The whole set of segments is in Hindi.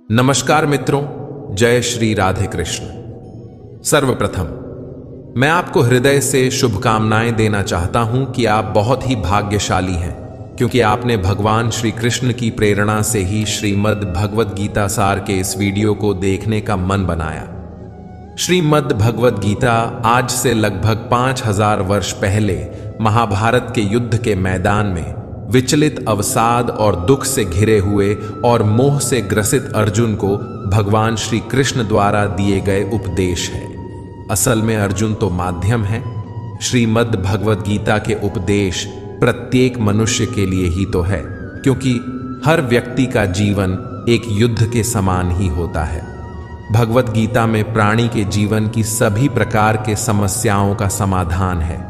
नमस्कार मित्रों, जय श्री राधे कृष्ण। सर्वप्रथम मैं आपको हृदय से शुभकामनाएं देना चाहता हूं कि आप बहुत ही भाग्यशाली हैं, क्योंकि आपने भगवान श्री कृष्ण की प्रेरणा से ही श्रीमद् भगवद गीता सार के इस वीडियो को देखने का मन बनाया। श्रीमद् भगवद गीता आज से लगभग 5000 वर्ष पहले महाभारत के युद्ध के मैदान में विचलित अवसाद और दुख से घिरे हुए और मोह से ग्रसित अर्जुन को भगवान श्री कृष्ण द्वारा दिए गए उपदेश है। असल में अर्जुन तो माध्यम है। श्रीमद् भगवद गीता के उपदेश प्रत्येक मनुष्य के लिए ही तो है, क्योंकि हर व्यक्ति का जीवन एक युद्ध के समान ही होता है। भगवद गीता में प्राणी के जीवन की सभी प्रकार के समस्याओं का समाधान है।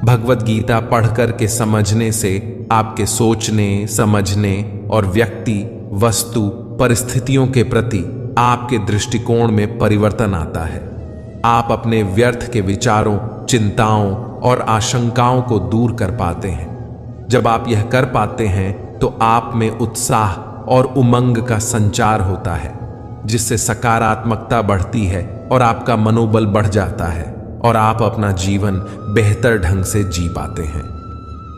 भगवद गीता पढ़कर के समझने से आपके सोचने, समझने और व्यक्ति, वस्तु, परिस्थितियों के प्रति आपके दृष्टिकोण में परिवर्तन आता है। आप अपने व्यर्थ के विचारों, चिंताओं और आशंकाओं को दूर कर पाते हैं। जब आप यह कर पाते हैं तो आप में उत्साह और उमंग का संचार होता है, जिससे सकारात्मकता बढ़ती है और आपका मनोबल बढ़ जाता है और आप अपना जीवन बेहतर ढंग से जी पाते हैं।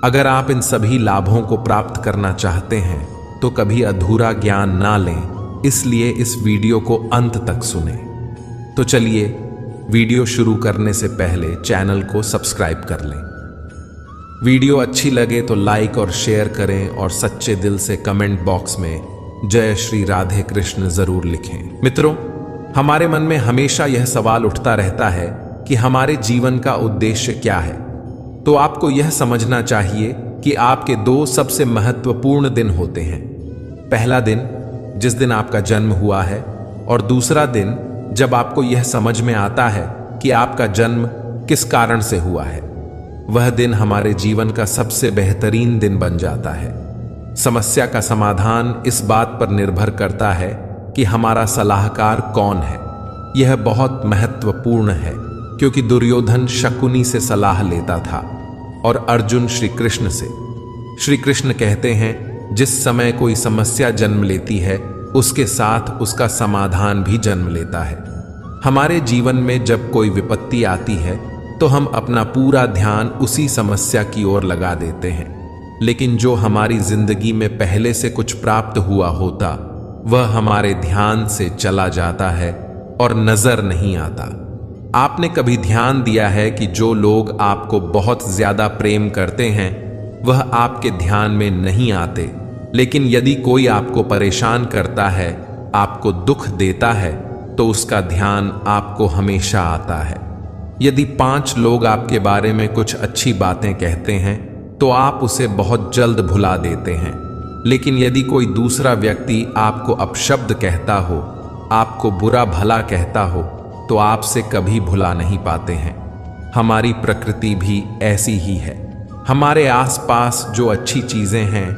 अगर आप इन सभी लाभों को प्राप्त करना चाहते हैं तो कभी अधूरा ज्ञान ना लें, इसलिए इस वीडियो को अंत तक सुनें। तो चलिए, वीडियो शुरू करने से पहले चैनल को सब्सक्राइब कर लें। वीडियो अच्छी लगे तो लाइक और शेयर करें और सच्चे दिल से कमेंट बॉक्स में जय श्री राधे कृष्ण जरूर लिखें। मित्रों, हमारे मन में हमेशा यह सवाल उठता रहता है कि हमारे जीवन का उद्देश्य क्या है। तो आपको यह समझना चाहिए कि आपके दो सबसे महत्वपूर्ण दिन होते हैं। पहला दिन जिस दिन आपका जन्म हुआ है, और दूसरा दिन जब आपको यह समझ में आता है कि आपका जन्म किस कारण से हुआ है। वह दिन हमारे जीवन का सबसे बेहतरीन दिन बन जाता है। समस्या का समाधान इस बात पर निर्भर करता है कि हमारा सलाहकार कौन है। यह बहुत महत्वपूर्ण है, क्योंकि दुर्योधन शकुनी से सलाह लेता था और अर्जुन श्री कृष्ण से। श्री कृष्ण कहते हैं, जिस समय कोई समस्या जन्म लेती है, उसके साथ उसका समाधान भी जन्म लेता है। हमारे जीवन में जब कोई विपत्ति आती है तो हम अपना पूरा ध्यान उसी समस्या की ओर लगा देते हैं, लेकिन जो हमारी जिंदगी में पहले से कुछ प्राप्त हुआ होता, वह हमारे ध्यान से चला जाता है और नजर नहीं आता। आपने कभी ध्यान दिया है कि जो लोग आपको बहुत ज्यादा प्रेम करते हैं वह आपके ध्यान में नहीं आते, लेकिन यदि कोई आपको परेशान करता है, आपको दुख देता है, तो उसका ध्यान आपको हमेशा आता है। यदि 5 लोग आपके बारे में कुछ अच्छी बातें कहते हैं तो आप उसे बहुत जल्द भुला देते हैं, लेकिन यदि कोई दूसरा व्यक्ति आपको अपशब्द कहता हो, आपको बुरा भला कहता हो, तो आपसे कभी भुला नहीं पाते हैं। हमारी प्रकृति भी ऐसी ही है। हमारे आसपास जो अच्छी चीजें हैं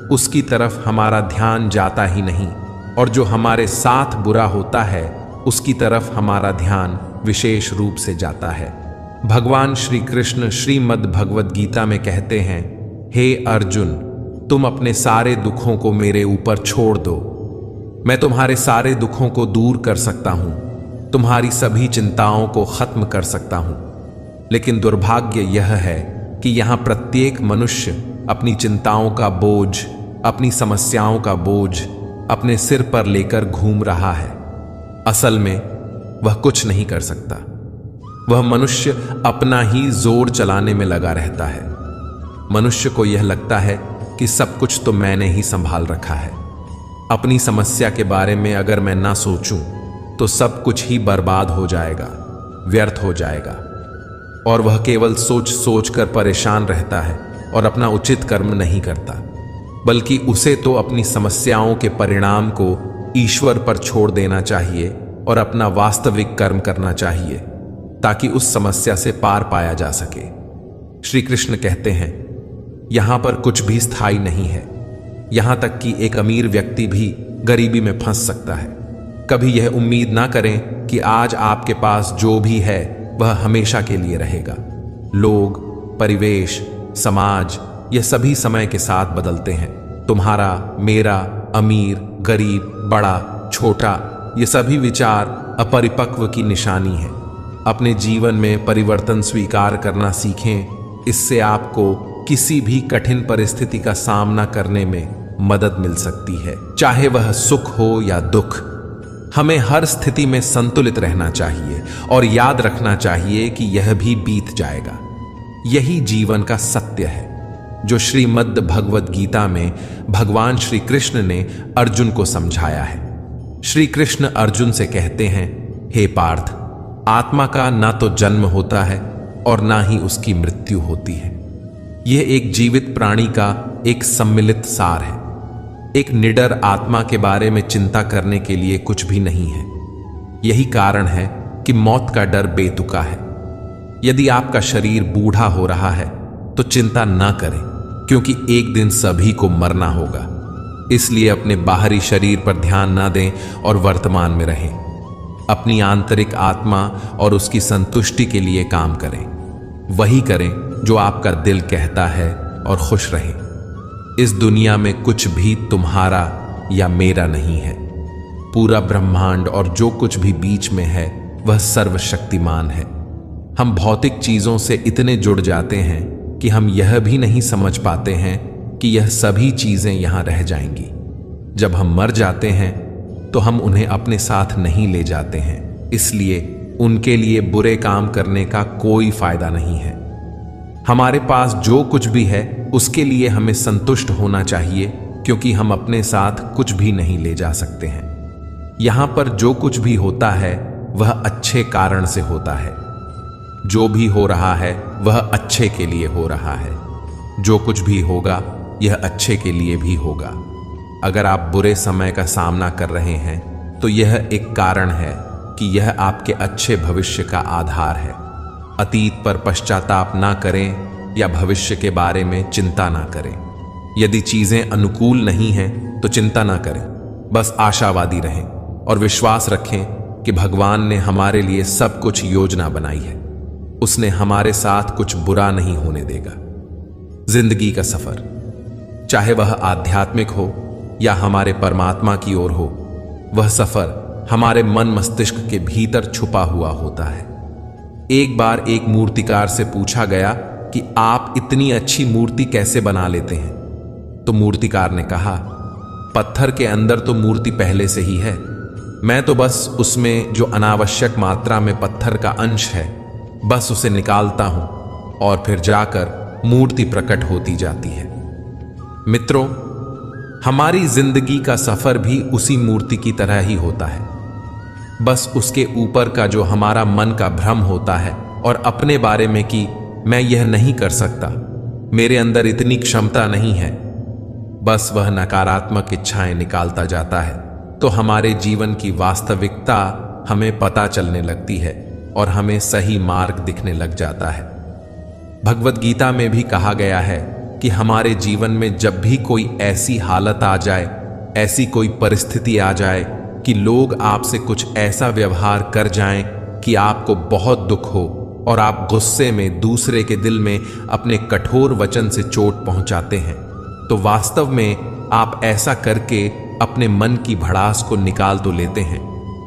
उसकी तरफ हमारा ध्यान जाता ही नहीं, और जो हमारे साथ बुरा होता है उसकी तरफ हमारा ध्यान विशेष रूप से जाता है। भगवान श्री कृष्ण श्रीमद् भगवद गीता में कहते हैं, हे अर्जुन, तुम अपने सारे दुखों को मेरे ऊपर छोड़ दो। मैं तुम्हारे सारे दुखों को दूर कर सकता हूं, तुम्हारी सभी चिंताओं को खत्म कर सकता हूं। लेकिन दुर्भाग्य यह है कि यहां प्रत्येक मनुष्य अपनी चिंताओं का बोझ, अपनी समस्याओं का बोझ अपने सिर पर लेकर घूम रहा है। असल में वह कुछ नहीं कर सकता। वह मनुष्य अपना ही जोर चलाने में लगा रहता है। मनुष्य को यह लगता है कि सब कुछ तो मैंने ही संभाल रखा है। अपनी समस्या के बारे में अगर मैं ना सोचूं तो सब कुछ ही बर्बाद हो जाएगा, व्यर्थ हो जाएगा। और वह केवल सोच सोच कर परेशान रहता है और अपना उचित कर्म नहीं करता, बल्कि उसे तो अपनी समस्याओं के परिणाम को ईश्वर पर छोड़ देना चाहिए और अपना वास्तविक कर्म करना चाहिए, ताकि उस समस्या से पार पाया जा सके। श्री कृष्ण कहते हैं, यहां पर कुछ भी स्थायी नहीं है। यहां तक कि एक अमीर व्यक्ति भी गरीबी में फंस सकता है। कभी यह उम्मीद ना करें कि आज आपके पास जो भी है वह हमेशा के लिए रहेगा। लोग, परिवेश, समाज, यह सभी समय के साथ बदलते हैं। तुम्हारा, मेरा, अमीर, गरीब, बड़ा, छोटा, ये सभी विचार अपरिपक्व की निशानी है। अपने जीवन में परिवर्तन स्वीकार करना सीखें। इससे आपको किसी भी कठिन परिस्थिति का सामना करने में मदद मिल सकती है, चाहे वह सुख हो या दुख। हमें हर स्थिति में संतुलित रहना चाहिए और याद रखना चाहिए कि यह भी बीत जाएगा। यही जीवन का सत्य है जो श्रीमद् भगवद गीता में भगवान श्री कृष्ण ने अर्जुन को समझाया है। श्री कृष्ण अर्जुन से कहते हैं, हे पार्थ, आत्मा का ना तो जन्म होता है और ना ही उसकी मृत्यु होती है। यह एक जीवित प्राणी का एक सम्मिलित सार है। एक निडर आत्मा के बारे में चिंता करने के लिए कुछ भी नहीं है। यही कारण है कि मौत का डर बेतुका है। यदि आपका शरीर बूढ़ा हो रहा है तो चिंता ना करें, क्योंकि एक दिन सभी को मरना होगा। इसलिए अपने बाहरी शरीर पर ध्यान ना दें और वर्तमान में रहें। अपनी आंतरिक आत्मा और उसकी संतुष्टि के लिए काम करें। वही करें जो आपका दिल कहता है और खुश रहें। इस दुनिया में कुछ भी तुम्हारा या मेरा नहीं है। पूरा ब्रह्मांड और जो कुछ भी बीच में है वह सर्वशक्तिमान है। हम भौतिक चीजों से इतने जुड़ जाते हैं कि हम यह भी नहीं समझ पाते हैं कि यह सभी चीजें यहां रह जाएंगी। जब हम मर जाते हैं तो हम उन्हें अपने साथ नहीं ले जाते हैं, इसलिए उनके लिए बुरे काम करने का कोई फायदा नहीं है। हमारे पास जो कुछ भी है उसके लिए हमें संतुष्ट होना चाहिए, क्योंकि हम अपने साथ कुछ भी नहीं ले जा सकते हैं। यहां पर जो कुछ भी होता है वह अच्छे कारण से होता है। जो भी हो रहा है वह अच्छे के लिए हो रहा है। जो कुछ भी होगा यह अच्छे के लिए भी होगा। अगर आप बुरे समय का सामना कर रहे हैं तो यह एक कारण है कि यह आपके अच्छे भविष्य का आधार है। अतीत पर पश्चाताप ना करें या भविष्य के बारे में चिंता ना करें। यदि चीजें अनुकूल नहीं हैं तो चिंता ना करें, बस आशावादी रहें और विश्वास रखें कि भगवान ने हमारे लिए सब कुछ योजना बनाई है। उसने हमारे साथ कुछ बुरा नहीं होने देगा। जिंदगी का सफर, चाहे वह आध्यात्मिक हो या हमारे परमात्मा की ओर हो, वह सफर हमारे मन मस्तिष्क के भीतर छुपा हुआ होता है। एक बार एक मूर्तिकार से पूछा गया कि आप इतनी अच्छी मूर्ति कैसे बना लेते हैं? तो मूर्तिकार ने कहा, पत्थर के अंदर तो मूर्ति पहले से ही है, मैं तो बस उसमें जो अनावश्यक मात्रा में पत्थर का अंश है बस उसे निकालता हूं और फिर जाकर मूर्ति प्रकट होती जाती है। मित्रों, हमारी जिंदगी का सफर भी उसी मूर्ति की तरह ही होता है। बस उसके ऊपर का जो हमारा मन का भ्रम होता है और अपने बारे में कि मैं यह नहीं कर सकता, मेरे अंदर इतनी क्षमता नहीं है, बस वह नकारात्मक इच्छाएं निकालता जाता है, तो हमारे जीवन की वास्तविकता हमें पता चलने लगती है और हमें सही मार्ग दिखने लग जाता है। भगवद गीता में भी कहा गया है कि हमारे जीवन में जब भी कोई ऐसी हालत आ जाए, ऐसी कोई परिस्थिति आ जाए कि लोग आपसे कुछ ऐसा व्यवहार कर जाएं कि आपको बहुत दुख हो और आप गुस्से में दूसरे के दिल में अपने कठोर वचन से चोट पहुंचाते हैं, तो वास्तव में आप ऐसा करके अपने मन की भड़ास को निकाल तो लेते हैं,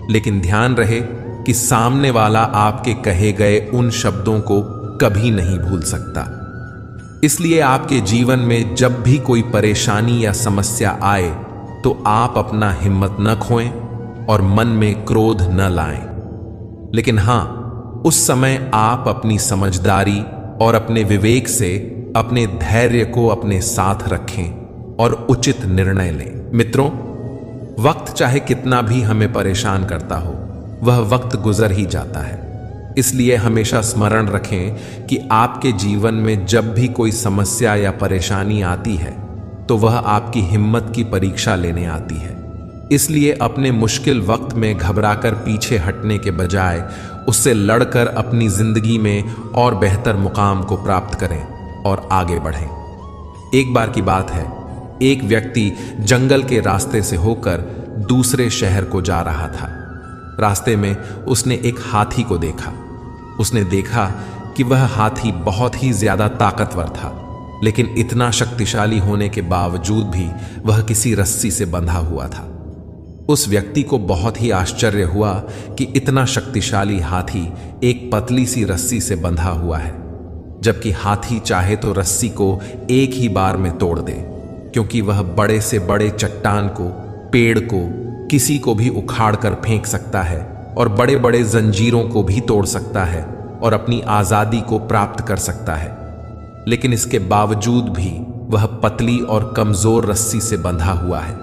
लेकिन ध्यान रहे कि सामने वाला आपके कहे गए उन शब्दों को कभी नहीं भूल सकता। इसलिए आपके जीवन में जब भी कोई परेशानी या समस्या आए तो आप अपना हिम्मत न खोएं और मन में क्रोध न लाएं, लेकिन हां, उस समय आप अपनी समझदारी और अपने विवेक से अपने धैर्य को अपने साथ रखें और उचित निर्णय लें। मित्रों, वक्त चाहे कितना भी हमें परेशान करता हो, वह वक्त गुजर ही जाता है। इसलिए हमेशा स्मरण रखें कि आपके जीवन में जब भी कोई समस्या या परेशानी आती है तो वह आपकी हिम्मत की परीक्षा लेने आती है। इसलिए अपने मुश्किल वक्त में घबराकर पीछे हटने के बजाय उससे लड़कर अपनी जिंदगी में और बेहतर मुकाम को प्राप्त करें और आगे बढ़ें। एक बार की बात है, एक व्यक्ति जंगल के रास्ते से होकर दूसरे शहर को जा रहा था। रास्ते में उसने एक हाथी को देखा। उसने देखा कि वह हाथी बहुत ही ज्यादा ताकतवर था, लेकिन इतना शक्तिशाली होने के बावजूद भी वह किसी रस्सी से बंधा हुआ था। उस व्यक्ति को बहुत ही आश्चर्य हुआ कि इतना शक्तिशाली हाथी एक पतली सी रस्सी से बंधा हुआ है, जबकि हाथी चाहे तो रस्सी को एक ही बार में तोड़ दे, क्योंकि वह बड़े से बड़े चट्टान को, पेड़ को, किसी को भी उखाड़ कर फेंक सकता है और बड़े बड़े जंजीरों को भी तोड़ सकता है और अपनी आजादी को प्राप्त कर सकता है। लेकिन इसके बावजूद भी वह पतली और कमजोर रस्सी से बंधा हुआ है।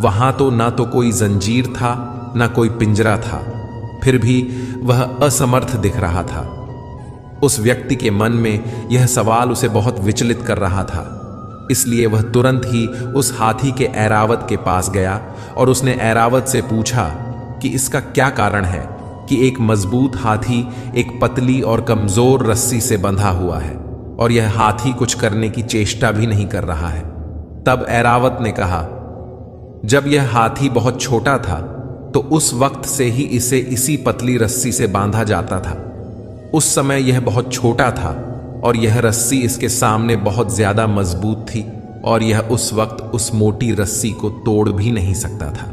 वहां तो ना तो कोई जंजीर था, ना कोई पिंजरा था, फिर भी वह असमर्थ दिख रहा था। उस व्यक्ति के मन में यह सवाल उसे बहुत विचलित कर रहा था। इसलिए वह तुरंत ही उस हाथी के ऐरावत के पास गया और उसने ऐरावत से पूछा कि इसका क्या कारण है कि एक मजबूत हाथी एक पतली और कमजोर रस्सी से बंधा हुआ है और यह हाथी कुछ करने की चेष्टा भी नहीं कर रहा है। तब ऐरावत ने कहा, जब यह हाथी बहुत छोटा था तो उस वक्त से ही इसे इसी पतली रस्सी से बांधा जाता था। उस समय यह बहुत छोटा था और यह रस्सी इसके सामने बहुत ज्यादा मजबूत थी और यह उस वक्त उस मोटी रस्सी को तोड़ भी नहीं सकता था।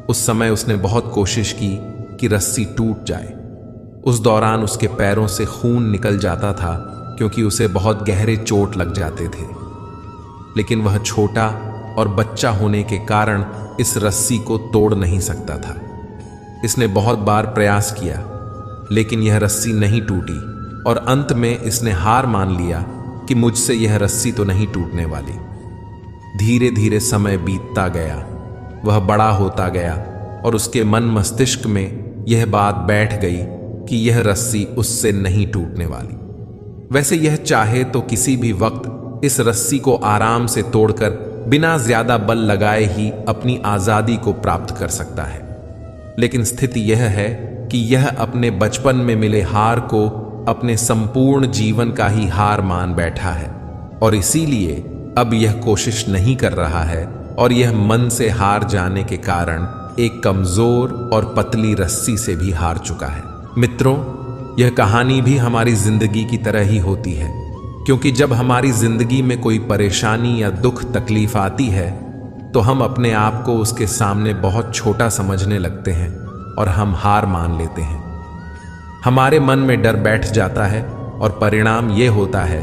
उस समय उसने बहुत कोशिश की कि रस्सी टूट जाए। उस दौरान उसके पैरों से खून निकल जाता था क्योंकि उसे बहुत गहरे चोट लग जाते थे। लेकिन वह छोटा और बच्चा होने के कारण इस रस्सी को तोड़ नहीं सकता था। इसने बहुत बार प्रयास किया, लेकिन यह रस्सी नहीं टूटी और अंत में इसने हार मान लिया कि मुझसे यह रस्सी तो नहीं टूटने वाली। धीरे धीरे समय बीतता गया, वह बड़ा होता गया और उसके मन मस्तिष्क में यह बात बैठ गई कि यह रस्सी उससे नहीं टूटने वाली। वैसे यह चाहे तो किसी भी वक्त इस रस्सी को आराम से तोड़कर बिना ज्यादा बल लगाए ही अपनी आजादी को प्राप्त कर सकता है। लेकिन स्थिति यह है कि यह अपने बचपन में मिले हार को अपने संपूर्ण जीवन का ही हार मान बैठा है और इसीलिए अब यह कोशिश नहीं कर रहा है और यह मन से हार जाने के कारण एक कमजोर और पतली रस्सी से भी हार चुका है। मित्रों, यह कहानी भी हमारी जिंदगी की तरह ही होती है, क्योंकि जब हमारी जिंदगी में कोई परेशानी या दुख तकलीफ आती है तो हम अपने आप को उसके सामने बहुत छोटा समझने लगते हैं और हम हार मान लेते हैं। हमारे मन में डर बैठ जाता है और परिणाम यह होता है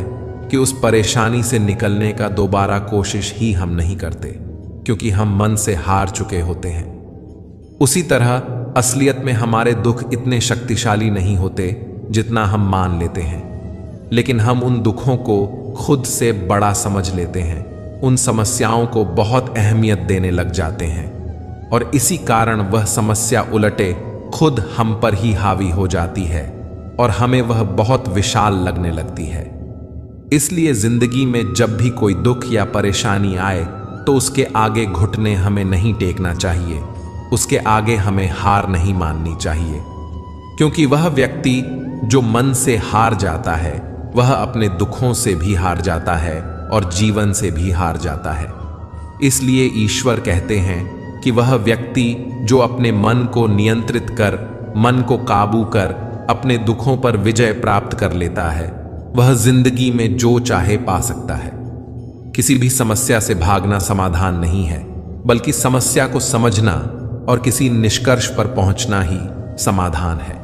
कि उस परेशानी से निकलने का दोबारा कोशिश ही हम नहीं करते, क्योंकि हम मन से हार चुके होते हैं। उसी तरह असलियत में हमारे दुख इतने शक्तिशाली नहीं होते जितना हम मान लेते हैं, लेकिन हम उन दुखों को खुद से बड़ा समझ लेते हैं, उन समस्याओं को बहुत अहमियत देने लग जाते हैं और इसी कारण वह समस्या उलटे खुद हम पर ही हावी हो जाती है और हमें वह बहुत विशाल लगने लगती है। इसलिए जिंदगी में जब भी कोई दुख या परेशानी आए तो उसके आगे घुटने हमें नहीं टेकना चाहिए, उसके आगे हमें हार नहीं माननी चाहिए, क्योंकि वह व्यक्ति जो मन से हार जाता है वह अपने दुखों से भी हार जाता है और जीवन से भी हार जाता है। इसलिए ईश्वर कहते हैं कि वह व्यक्ति जो अपने मन को नियंत्रित कर, मन को काबू कर अपने दुखों पर विजय प्राप्त कर लेता है, वह जिंदगी में जो चाहे पा सकता है। किसी भी समस्या से भागना समाधान नहीं है, बल्कि समस्या को समझना और किसी निष्कर्ष पर पहुंचना ही समाधान है।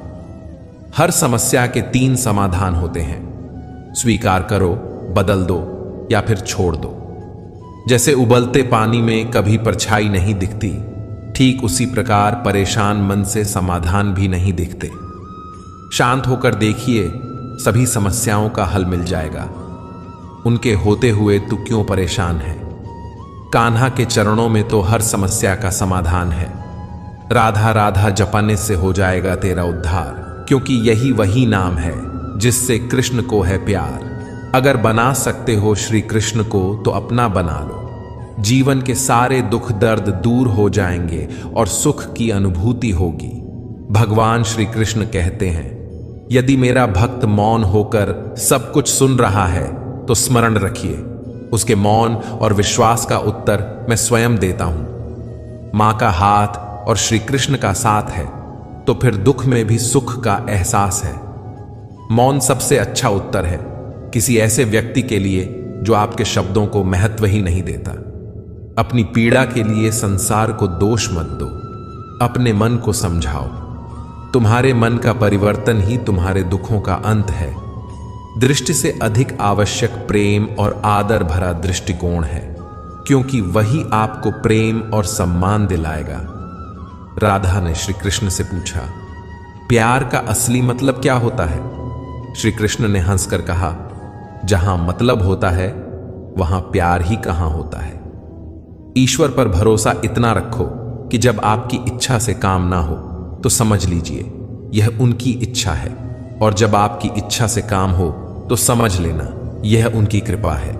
हर समस्या के 3 समाधान होते हैं: स्वीकार करो, बदल दो या फिर छोड़ दो। जैसे उबलते पानी में कभी परछाई नहीं दिखती, ठीक उसी प्रकार परेशान मन से समाधान भी नहीं दिखते। शांत होकर देखिए, सभी समस्याओं का हल मिल जाएगा। उनके होते हुए तू क्यों परेशान है? कान्हा के चरणों में तो हर समस्या का समाधान है। राधा राधा जपने से हो जाएगा तेरा उद्धार, क्योंकि यही वही नाम है जिससे कृष्ण को है प्यार। अगर बना सकते हो श्री कृष्ण को तो अपना बना लो। जीवन के सारे दुख दर्द दूर हो जाएंगे और सुख की अनुभूति होगी। भगवान श्री कृष्ण कहते हैं, यदि मेरा भक्त मौन होकर सब कुछ सुन रहा है तो स्मरण रखिए, उसके मौन और विश्वास का उत्तर मैं स्वयं देता हूं। मां का हाथ और श्री कृष्ण का साथ है तो फिर दुख में भी सुख का एहसास है। मौन सबसे अच्छा उत्तर है किसी ऐसे व्यक्ति के लिए जो आपके शब्दों को महत्व ही नहीं देता। अपनी पीड़ा के लिए संसार को दोष मत दो, अपने मन को समझाओ। तुम्हारे मन का परिवर्तन ही तुम्हारे दुखों का अंत है। दृष्टि से अधिक आवश्यक प्रेम और आदर भरा दृष्टिकोण है, क्योंकि वही आपको प्रेम और सम्मान दिलाएगा। राधा ने श्री कृष्ण से पूछा, प्यार का असली मतलब क्या होता है? श्री कृष्ण ने हंसकर कहा, जहां मतलब होता है वहां प्यार ही कहां होता है। ईश्वर पर भरोसा इतना रखो कि जब आपकी इच्छा से काम ना हो तो समझ लीजिए यह उनकी इच्छा है, और जब आपकी इच्छा से काम हो तो समझ लेना यह उनकी कृपा है।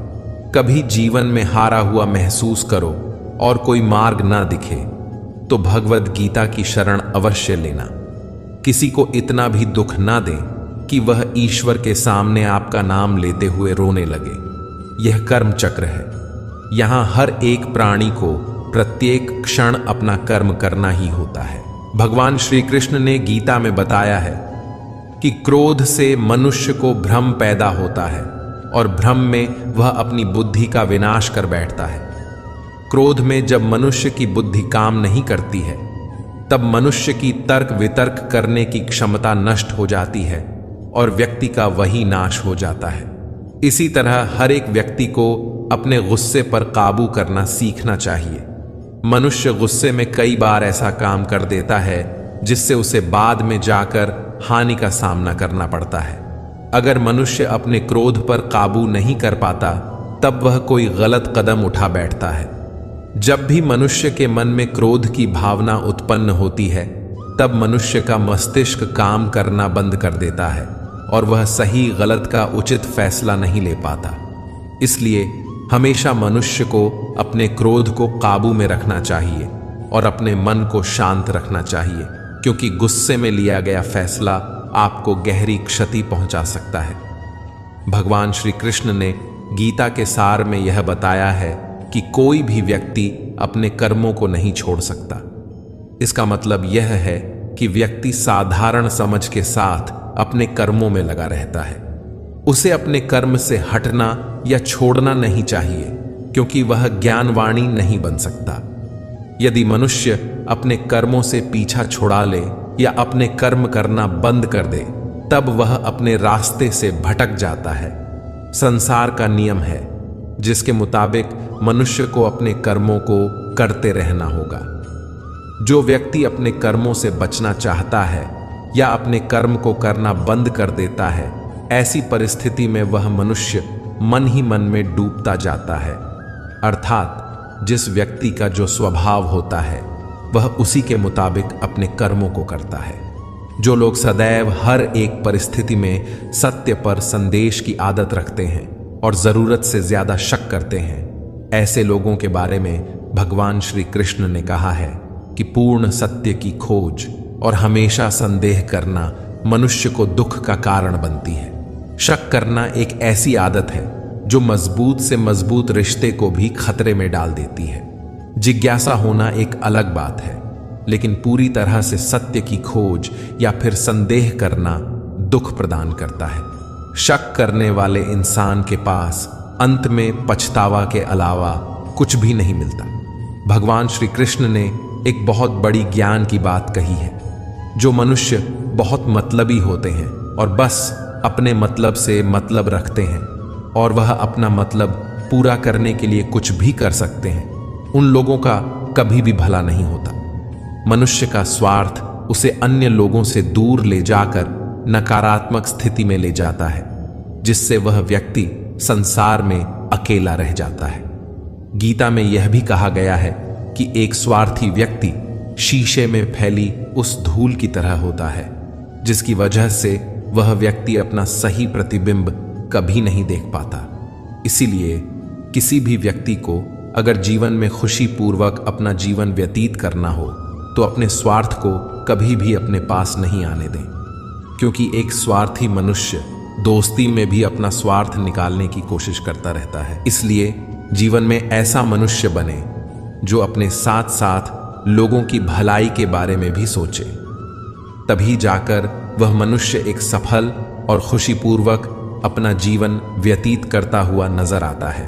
कभी जीवन में हारा हुआ महसूस करो और कोई मार्ग ना दिखे तो भगवद गीता की शरण अवश्य लेना। किसी को इतना भी दुख ना दें कि वह ईश्वर के सामने आपका नाम लेते हुए रोने लगे। यह कर्म चक्र है। यहां हर एक प्राणी को प्रत्येक क्षण अपना कर्म करना ही होता है। भगवान श्री कृष्ण ने गीता में बताया है कि क्रोध से मनुष्य को भ्रम पैदा होता है और भ्रम में वह अपनी बुद्धि का विनाश कर बैठता है। क्रोध में जब मनुष्य की बुद्धि काम नहीं करती है तब मनुष्य की तर्क वितर्क करने की क्षमता नष्ट हो जाती है और व्यक्ति का वही नाश हो जाता है। इसी तरह हर एक व्यक्ति को अपने गुस्से पर काबू करना सीखना चाहिए। मनुष्य गुस्से में कई बार ऐसा काम कर देता है जिससे उसे बाद में जाकर हानि का सामना करना पड़ता है। अगर मनुष्य अपने क्रोध पर काबू नहीं कर पाता तब वह कोई गलत कदम उठा बैठता है। जब भी मनुष्य के मन में क्रोध की भावना उत्पन्न होती है तब मनुष्य का मस्तिष्क काम करना बंद कर देता है और वह सही गलत का उचित फैसला नहीं ले पाता। इसलिए हमेशा मनुष्य को अपने क्रोध को काबू में रखना चाहिए और अपने मन को शांत रखना चाहिए, क्योंकि गुस्से में लिया गया फैसला आपको गहरी क्षति पहुंचा सकता है। भगवान श्री कृष्ण ने गीता के सार में यह बताया है कि कोई भी व्यक्ति अपने कर्मों को नहीं छोड़ सकता। इसका मतलब यह है कि व्यक्ति साधारण समझ के साथ अपने कर्मों में लगा रहता है। उसे अपने कर्म से हटना या छोड़ना नहीं चाहिए, क्योंकि वह ज्ञानवाणी नहीं बन सकता। यदि मनुष्य अपने कर्मों से पीछा छुड़ा ले या अपने कर्म करना बंद कर दे तब वह अपने रास्ते से भटक जाता है। संसार का नियम है जिसके मुताबिक मनुष्य को अपने कर्मों को करते रहना होगा। जो व्यक्ति अपने कर्मों से बचना चाहता है या अपने कर्म को करना बंद कर देता है, ऐसी परिस्थिति में वह मनुष्य मन ही मन में डूबता जाता है। अर्थात जिस व्यक्ति का जो स्वभाव होता है वह उसी के मुताबिक अपने कर्मों को करता है। जो लोग सदैव हर एक परिस्थिति में सत्य पर संदेश की आदत रखते हैं और जरूरत से ज्यादा शक करते हैं, ऐसे लोगों के बारे में भगवान श्री कृष्ण ने कहा है कि पूर्ण सत्य की खोज और हमेशा संदेह करना मनुष्य को दुख का कारण बनती है। शक करना एक ऐसी आदत है जो मजबूत से मजबूत रिश्ते को भी खतरे में डाल देती है। जिज्ञासा होना एक अलग बात है, लेकिन पूरी तरह से सत्य की खोज या फिर संदेह करना दुख प्रदान करता है। शक करने वाले इंसान के पास अंत में पछतावा के अलावा कुछ भी नहीं मिलता। भगवान श्री कृष्ण ने एक बहुत बड़ी ज्ञान की बात कही है। जो मनुष्य बहुत मतलबी होते हैं और बस अपने मतलब से मतलब रखते हैं और वह अपना मतलब पूरा करने के लिए कुछ भी कर सकते हैं, उन लोगों का कभी भी भला नहीं होता। मनुष्य का स्वार्थ उसे अन्य लोगों से दूर ले जाकर नकारात्मक स्थिति में ले जाता है, जिससे वह व्यक्ति संसार में अकेला रह जाता है। गीता में यह भी कहा गया है कि एक स्वार्थी व्यक्ति शीशे में फैली उस धूल की तरह होता है, जिसकी वजह से वह व्यक्ति अपना सही प्रतिबिंब कभी नहीं देख पाता। इसीलिए किसी भी व्यक्ति को अगर जीवन में खुशी पूर्वक अपना जीवन व्यतीत करना हो तो अपने स्वार्थ को कभी भी अपने पास नहीं आने दें, क्योंकि एक स्वार्थी मनुष्य दोस्ती में भी अपना स्वार्थ निकालने की कोशिश करता रहता है। इसलिए जीवन में ऐसा मनुष्य बने जो अपने साथ साथ लोगों की भलाई के बारे में भी सोचे, तभी जाकर वह मनुष्य एक सफल और खुशीपूर्वक अपना जीवन व्यतीत करता हुआ नजर आता है।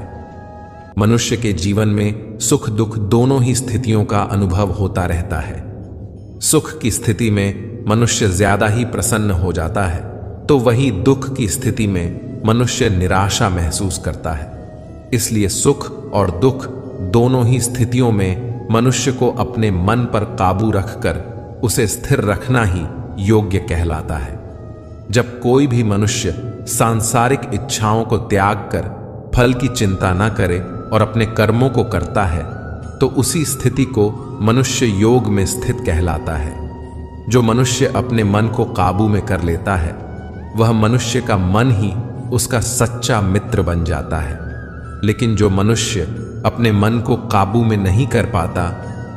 मनुष्य के जीवन में सुख दुख दोनों ही स्थितियों का अनुभव होता रहता है। सुख की स्थिति में मनुष्य ज्यादा ही प्रसन्न हो जाता है, तो वही दुख की स्थिति में मनुष्य निराशा महसूस करता है। इसलिए सुख और दुख दोनों ही स्थितियों में मनुष्य को अपने मन पर काबू रखकर उसे स्थिर रखना ही योग्य कहलाता है। जब कोई भी मनुष्य सांसारिक इच्छाओं को त्याग कर फल की चिंता न करे और अपने कर्मों को करता है, तो उसी स्थिति को मनुष्य योग में स्थित कहलाता है। जो मनुष्य अपने मन को काबू में कर लेता है, वह मनुष्य का मन ही उसका सच्चा मित्र बन जाता है। लेकिन जो मनुष्य अपने मन को काबू में नहीं कर पाता,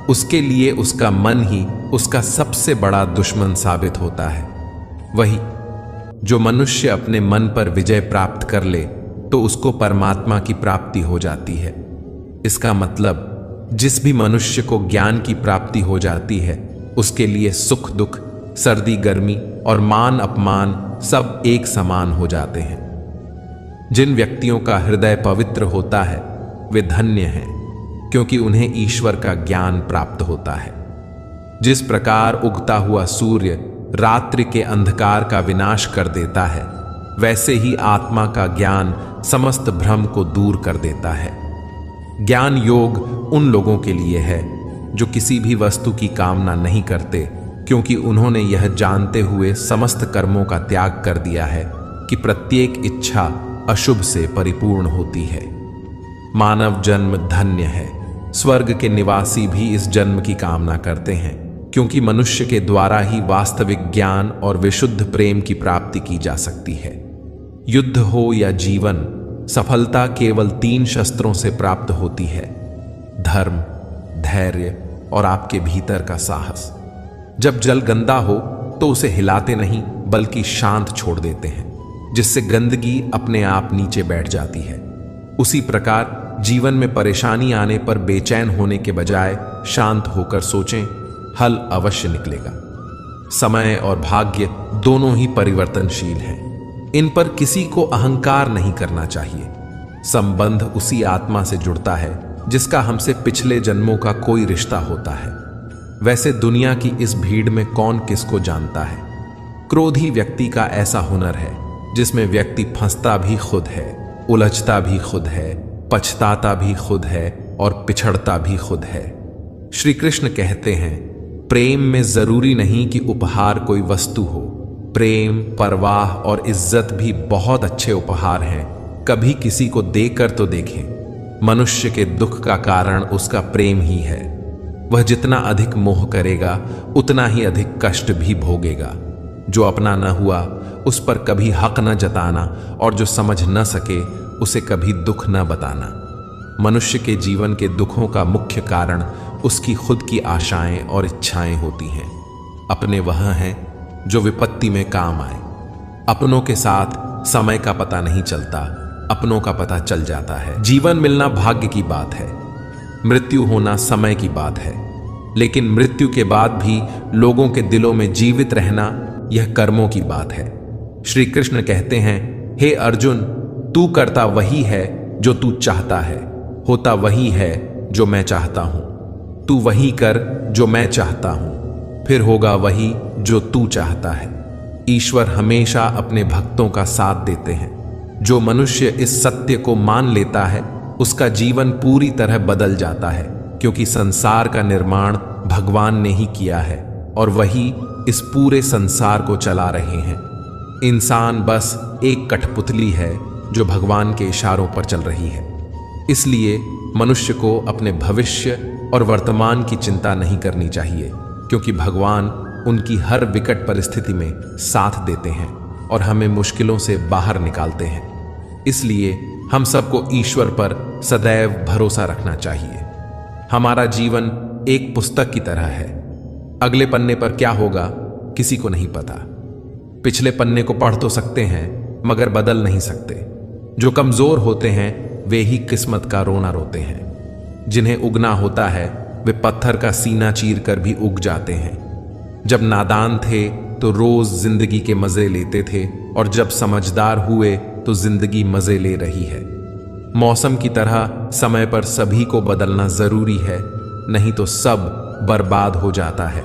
उसके लिए उसका मन ही उसका सबसे बड़ा दुश्मन साबित होता है। वही जो मनुष्य अपने मन पर विजय प्राप्त कर ले, तो उसको परमात्मा की प्राप्ति हो जाती है। इसका मतलब जिस भी मनुष्य को ज्ञान की प्राप्ति हो जाती है, उसके लिए सुख दुख, सर्दी गर्मी और मान अपमान सब एक समान हो जाते हैं। जिन व्यक्तियों का हृदय पवित्र होता है, वे धन्य हैं, क्योंकि उन्हें ईश्वर का ज्ञान प्राप्त होता है। जिस प्रकार उगता हुआ सूर्य रात्रि के अंधकार का विनाश कर देता है, वैसे ही आत्मा का ज्ञान समस्त भ्रम को दूर कर देता है। ज्ञान योग उन लोगों के लिए है जो किसी भी वस्तु की कामना नहीं करते, क्योंकि उन्होंने यह जानते हुए समस्त कर्मों का त्याग कर दिया है कि प्रत्येक इच्छा अशुभ से परिपूर्ण होती है। मानव जन्म धन्य है। स्वर्ग के निवासी भी इस जन्म की कामना करते हैं, क्योंकि मनुष्य के द्वारा ही वास्तविक ज्ञान और विशुद्ध प्रेम की प्राप्ति की जा सकती है। युद्ध हो या जीवन, सफलता केवल 3 शस्त्रों से प्राप्त होती है: धर्म, धैर्य और आपके भीतर का साहस। जब जल गंदा हो तो उसे हिलाते नहीं, बल्कि शांत छोड़ देते हैं, जिससे गंदगी अपने आप नीचे बैठ जाती है। उसी प्रकार जीवन में परेशानी आने पर बेचैन होने के बजाय शांत होकर सोचें, हल अवश्य निकलेगा। समय और भाग्य दोनों ही परिवर्तनशील हैं। इन पर किसी को अहंकार नहीं करना चाहिए। संबंध उसी आत्मा से जुड़ता है जिसका हमसे पिछले जन्मों का कोई रिश्ता होता है। वैसे दुनिया की इस भीड़ में कौन किसको जानता है। क्रोधी व्यक्ति का ऐसा हुनर है जिसमें व्यक्ति फंसता भी खुद है, उलझता भी खुद है, पछताता भी खुद है और पिछड़ता भी खुद है। श्री कृष्ण कहते हैं, प्रेम में जरूरी नहीं कि उपहार कोई वस्तु हो। प्रेम, परवाह और इज्जत भी बहुत अच्छे उपहार हैं। कभी किसी को देकर तो देखें। मनुष्य के दुख का कारण उसका प्रेम ही है। वह जितना अधिक मोह करेगा, उतना ही अधिक कष्ट भी भोगेगा। जो अपना न हुआ, उस पर कभी हक न जताना, और जो समझ न सके, उसे कभी दुख न बताना। मनुष्य के जीवन के दुखों का मुख्य कारण उसकी खुद की आशाएं और इच्छाएं होती हैं। अपने वह हैं जो विपत्ति में काम आए। अपनों के साथ समय का पता नहीं चलता, अपनों का पता चल जाता है। जीवन मिलना भाग्य की बात है, मृत्यु होना समय की बात है। लेकिन मृत्यु के बाद भी लोगों के दिलों में जीवित रहना, यह कर्मों की बात है। श्री कृष्ण कहते हैं, हे अर्जुन, तू करता वही है जो तू चाहता है, होता वही है जो मैं चाहता हूं। तू वही कर जो मैं चाहता हूं, फिर होगा वही जो तू चाहता है। ईश्वर हमेशा अपने भक्तों का साथ देते हैं। जो मनुष्य इस सत्य को मान लेता है, उसका जीवन पूरी तरह बदल जाता है, क्योंकि संसार का निर्माण भगवान ने ही किया है और वही इस पूरे संसार को चला रहे हैं। इंसान बस एक कठपुतली है जो भगवान के इशारों पर चल रही है। इसलिए मनुष्य को अपने भविष्य और वर्तमान की चिंता नहीं करनी चाहिए, क्योंकि भगवान उनकी हर विकट परिस्थिति में साथ देते हैं और हमें मुश्किलों से बाहर निकालते हैं। इसलिए हम सबको ईश्वर पर सदैव भरोसा रखना चाहिए। हमारा जीवन एक पुस्तक की तरह है। अगले पन्ने पर क्या होगा किसी को नहीं पता। पिछले पन्ने को पढ़ तो सकते हैं, मगर बदल नहीं सकते। जो कमजोर होते हैं वे ही किस्मत का रोना रोते हैं। जिन्हें उगना होता है वे पत्थर का सीना चीर कर भी उग जाते हैं। जब नादान थे तो रोज जिंदगी के मजे लेते थे, और जब समझदार हुए तो जिंदगी मजे ले रही है। मौसम की तरह समय पर सभी को बदलना जरूरी है, नहीं तो सब बर्बाद हो जाता है।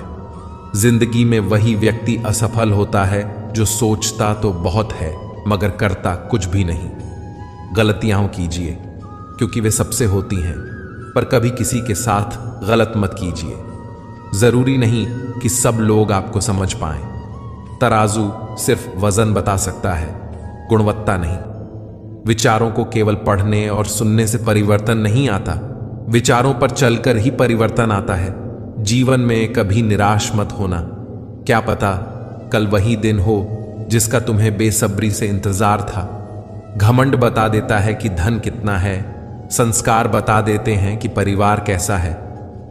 जिंदगी में वही व्यक्ति असफल होता है जो सोचता तो बहुत है मगर करता कुछ भी नहीं। गलतियां कीजिए क्योंकि वे सबसे होती हैं, पर कभी किसी के साथ गलत मत कीजिए। जरूरी नहीं कि सब लोग आपको समझ पाएं। तराजू सिर्फ वजन बता सकता है, गुणवत्ता नहीं। विचारों को केवल पढ़ने और सुनने से परिवर्तन नहीं आता, विचारों पर चलकर ही परिवर्तन आता है। जीवन में कभी निराश मत होना, क्या पता कल वही दिन हो जिसका तुम्हें बेसब्री से इंतजार था। घमंड बता देता है कि धन कितना है, संस्कार बता देते हैं कि परिवार कैसा है,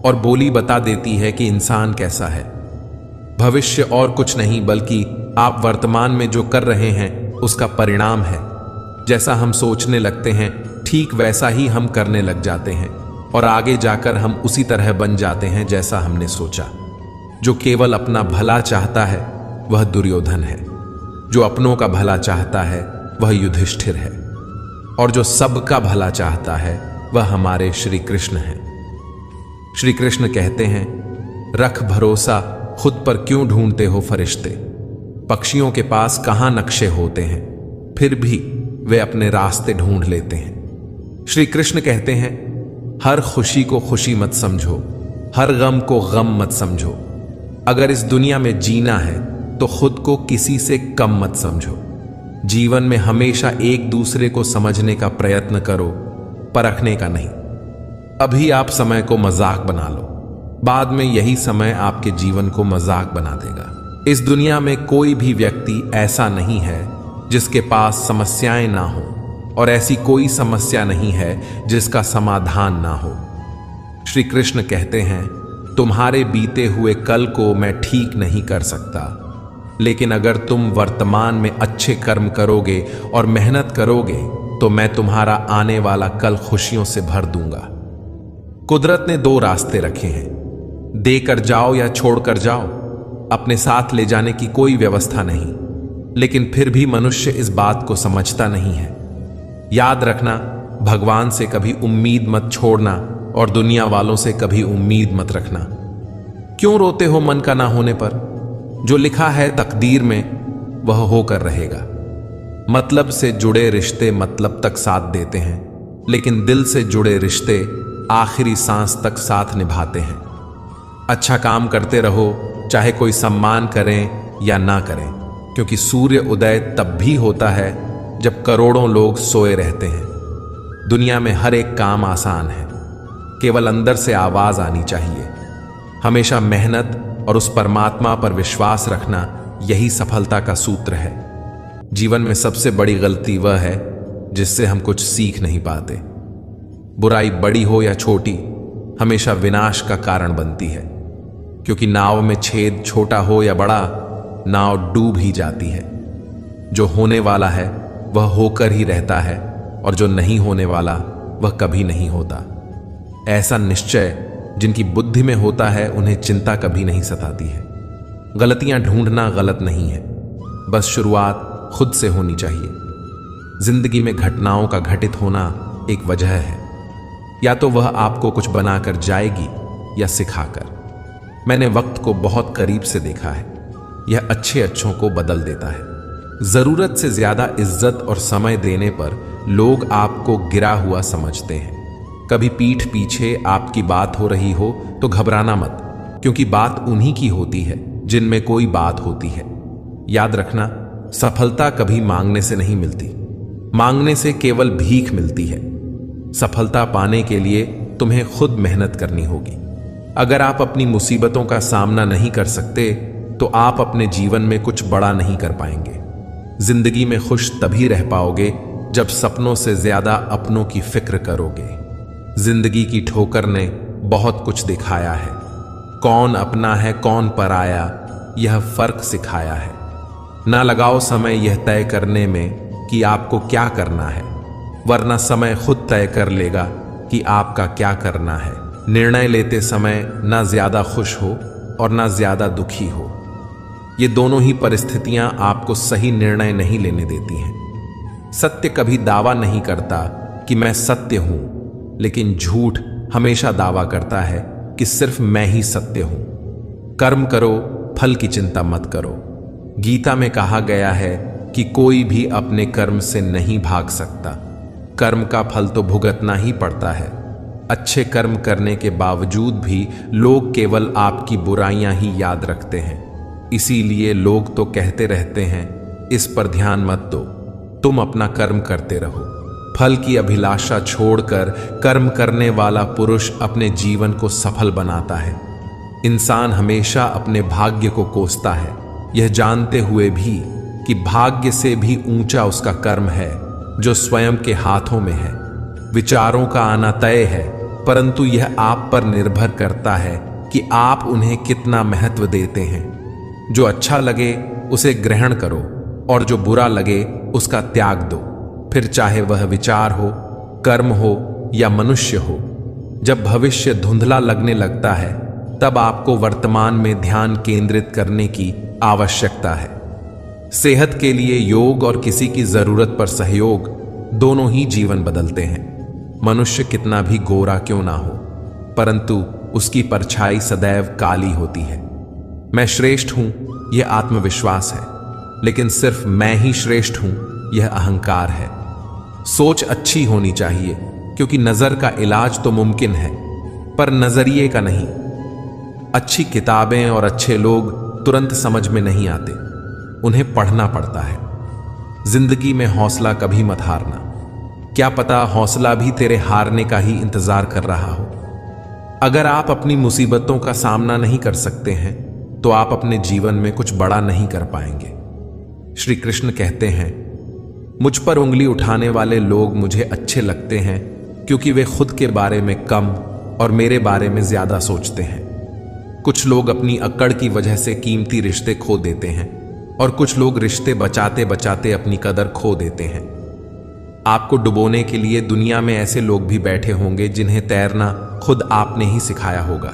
और बोली बता देती है कि इंसान कैसा है। भविष्य और कुछ नहीं बल्कि आप वर्तमान में जो कर रहे हैं उसका परिणाम है। जैसा हम सोचने लगते हैं ठीक वैसा ही हम करने लग जाते हैं, और आगे जाकर हम उसी तरह बन जाते हैं जैसा हमने सोचा। जो केवल अपना भला चाहता है वह दुर्योधन है, जो अपनों का भला चाहता है वह युधिष्ठिर है, और जो सबका भला चाहता है वह हमारे श्री कृष्ण हैं। श्री कृष्ण कहते हैं, रख भरोसा खुद पर क्यों ढूंढते हो फरिश्ते। पक्षियों के पास कहां नक्शे होते हैं, फिर भी वे अपने रास्ते ढूंढ लेते हैं। श्री कृष्ण कहते हैं, हर खुशी को खुशी मत समझो, हर गम को गम मत समझो। अगर इस दुनिया में जीना है तो खुद को किसी से कम मत समझो। जीवन में हमेशा एक दूसरे को समझने का प्रयत्न करो, परखने का नहीं। अभी आप समय को मजाक बना लो, बाद में यही समय आपके जीवन को मजाक बना देगा। इस दुनिया में कोई भी व्यक्ति ऐसा नहीं है जिसके पास समस्याएं ना हो, और ऐसी कोई समस्या नहीं है जिसका समाधान ना हो। श्री कृष्ण कहते हैं, तुम्हारे बीते हुए कल को मैं ठीक नहीं कर सकता, लेकिन अगर तुम वर्तमान में अच्छे कर्म करोगे और मेहनत करोगे तो मैं तुम्हारा आने वाला कल खुशियों से भर दूंगा। कुदरत ने दो रास्ते रखे हैं, देकर जाओ या छोड़कर जाओ। अपने साथ ले जाने की कोई व्यवस्था नहीं, लेकिन फिर भी मनुष्य इस बात को समझता नहीं है। याद रखना, भगवान से कभी उम्मीद मत छोड़ना और दुनिया वालों से कभी उम्मीद मत रखना। क्यों रोते हो मन का ना होने पर? जो लिखा है तकदीर में वह होकर रहेगा। मतलब से जुड़े रिश्ते मतलब तक साथ देते हैं, लेकिन दिल से जुड़े रिश्ते आखिरी सांस तक साथ निभाते हैं। अच्छा काम करते रहो, चाहे कोई सम्मान करें या ना करें, क्योंकि सूर्य उदय तब भी होता है जब करोड़ों लोग सोए रहते हैं। दुनिया में हर एक काम आसान है, केवल अंदर से आवाज आनी चाहिए। हमेशा मेहनत और उस परमात्मा पर विश्वास रखना, यही सफलता का सूत्र है। जीवन में सबसे बड़ी गलती वह है जिससे हम कुछ सीख नहीं पाते। बुराई बड़ी हो या छोटी, हमेशा विनाश का कारण बनती है, क्योंकि नाव में छेद छोटा हो या बड़ा, नाव डूब ही जाती है। जो होने वाला है वह होकर ही रहता है, और जो नहीं होने वाला वह कभी नहीं होता। ऐसा निश्चय जिनकी बुद्धि में होता है उन्हें चिंता कभी नहीं सताती है। गलतियां ढूंढना गलत नहीं है, बस शुरुआत खुद से होनी चाहिए। जिंदगी में घटनाओं का घटित होना एक वजह है, या तो वह आपको कुछ बनाकर जाएगी या सिखाकर। मैंने वक्त को बहुत करीब से देखा है, यह अच्छे अच्छों को बदल देता है। जरूरत से ज्यादा इज्जत और समय देने पर लोग आपको गिरा हुआ समझते हैं। कभी पीठ पीछे आपकी बात हो रही हो तो घबराना मत, क्योंकि बात उन्हीं की होती है जिनमें कोई बात होती है। याद रखना, सफलता कभी मांगने से नहीं मिलती, मांगने से केवल भीख मिलती है। सफलता पाने के लिए तुम्हें खुद मेहनत करनी होगी। अगर आप अपनी मुसीबतों का सामना नहीं कर सकते तो आप अपने जीवन में कुछ बड़ा नहीं कर पाएंगे। जिंदगी में खुश तभी रह पाओगे जब सपनों से ज्यादा अपनों की फिक्र करोगे। जिंदगी की ठोकर ने बहुत कुछ दिखाया है, कौन अपना है कौन पराया, यह फर्क सिखाया है। ना लगाओ समय यह तय करने में कि आपको क्या करना है, वरना समय खुद तय कर लेगा कि आपका क्या करना है। निर्णय लेते समय ना ज्यादा खुश हो और ना ज्यादा दुखी हो, ये दोनों ही परिस्थितियां आपको सही निर्णय नहीं लेने देती हैं। सत्य कभी दावा नहीं करता कि मैं सत्य हूं, लेकिन झूठ हमेशा दावा करता है कि सिर्फ मैं ही सत्य हूं। कर्म करो, फल की चिंता मत करो। गीता में कहा गया है कि कोई भी अपने कर्म से नहीं भाग सकता। कर्म का फल तो भुगतना ही पड़ता है। अच्छे कर्म करने के बावजूद भी लोग केवल आपकी बुराइयां ही याद रखते हैं। इसीलिए लोग तो कहते रहते हैं, इस पर ध्यान मत दो, तुम अपना कर्म करते रहो। फल की अभिलाषा छोड़कर कर्म करने वाला पुरुष अपने जीवन को सफल बनाता है। इंसान हमेशा अपने भाग्य को कोसता है, यह जानते हुए भी कि भाग्य से भी ऊंचा उसका कर्म है जो स्वयं के हाथों में है। विचारों का आना तय है, परंतु यह आप पर निर्भर करता है कि आप उन्हें कितना महत्व देते हैं। जो अच्छा लगे उसे ग्रहण करो और जो बुरा लगे उसका त्याग दो, फिर चाहे वह विचार हो, कर्म हो या मनुष्य हो। जब भविष्य धुंधला लगने लगता है, तब आपको वर्तमान में ध्यान केंद्रित करने की आवश्यकता है। सेहत के लिए योग और किसी की जरूरत पर सहयोग दोनों ही जीवन बदलते हैं। मनुष्य कितना भी गोरा क्यों ना हो, परंतु उसकी परछाई सदैव काली होती है। मैं श्रेष्ठ हूं, यह आत्मविश्वास है, लेकिन सिर्फ मैं ही श्रेष्ठ हूं, यह अहंकार है। सोच अच्छी होनी चाहिए, क्योंकि नजर का इलाज तो मुमकिन है, पर नजरिए का नहीं। अच्छी किताबें और अच्छे लोग तुरंत समझ में नहीं आते, उन्हें पढ़ना पड़ता है। जिंदगी में हौसला कभी मत हारना। क्या पता हौसला भी तेरे हारने का ही इंतजार कर रहा हो। अगर आप अपनी मुसीबतों का सामना नहीं कर सकते हैं, तो आप अपने जीवन में कुछ बड़ा नहीं कर पाएंगे। श्री कृष्ण कहते हैं, मुझ पर उंगली उठाने वाले लोग मुझे अच्छे लगते हैं, क्योंकि वे खुद के बारे में कम और मेरे बारे में ज्यादा सोचते हैं। कुछ लोग अपनी अक्कड़ की वजह से कीमती रिश्ते खो देते हैं, और कुछ लोग रिश्ते बचाते बचाते अपनी कदर खो देते हैं। आपको डुबोने के लिए दुनिया में ऐसे लोग भी बैठे होंगे जिन्हें तैरना खुद आपने ही सिखाया होगा।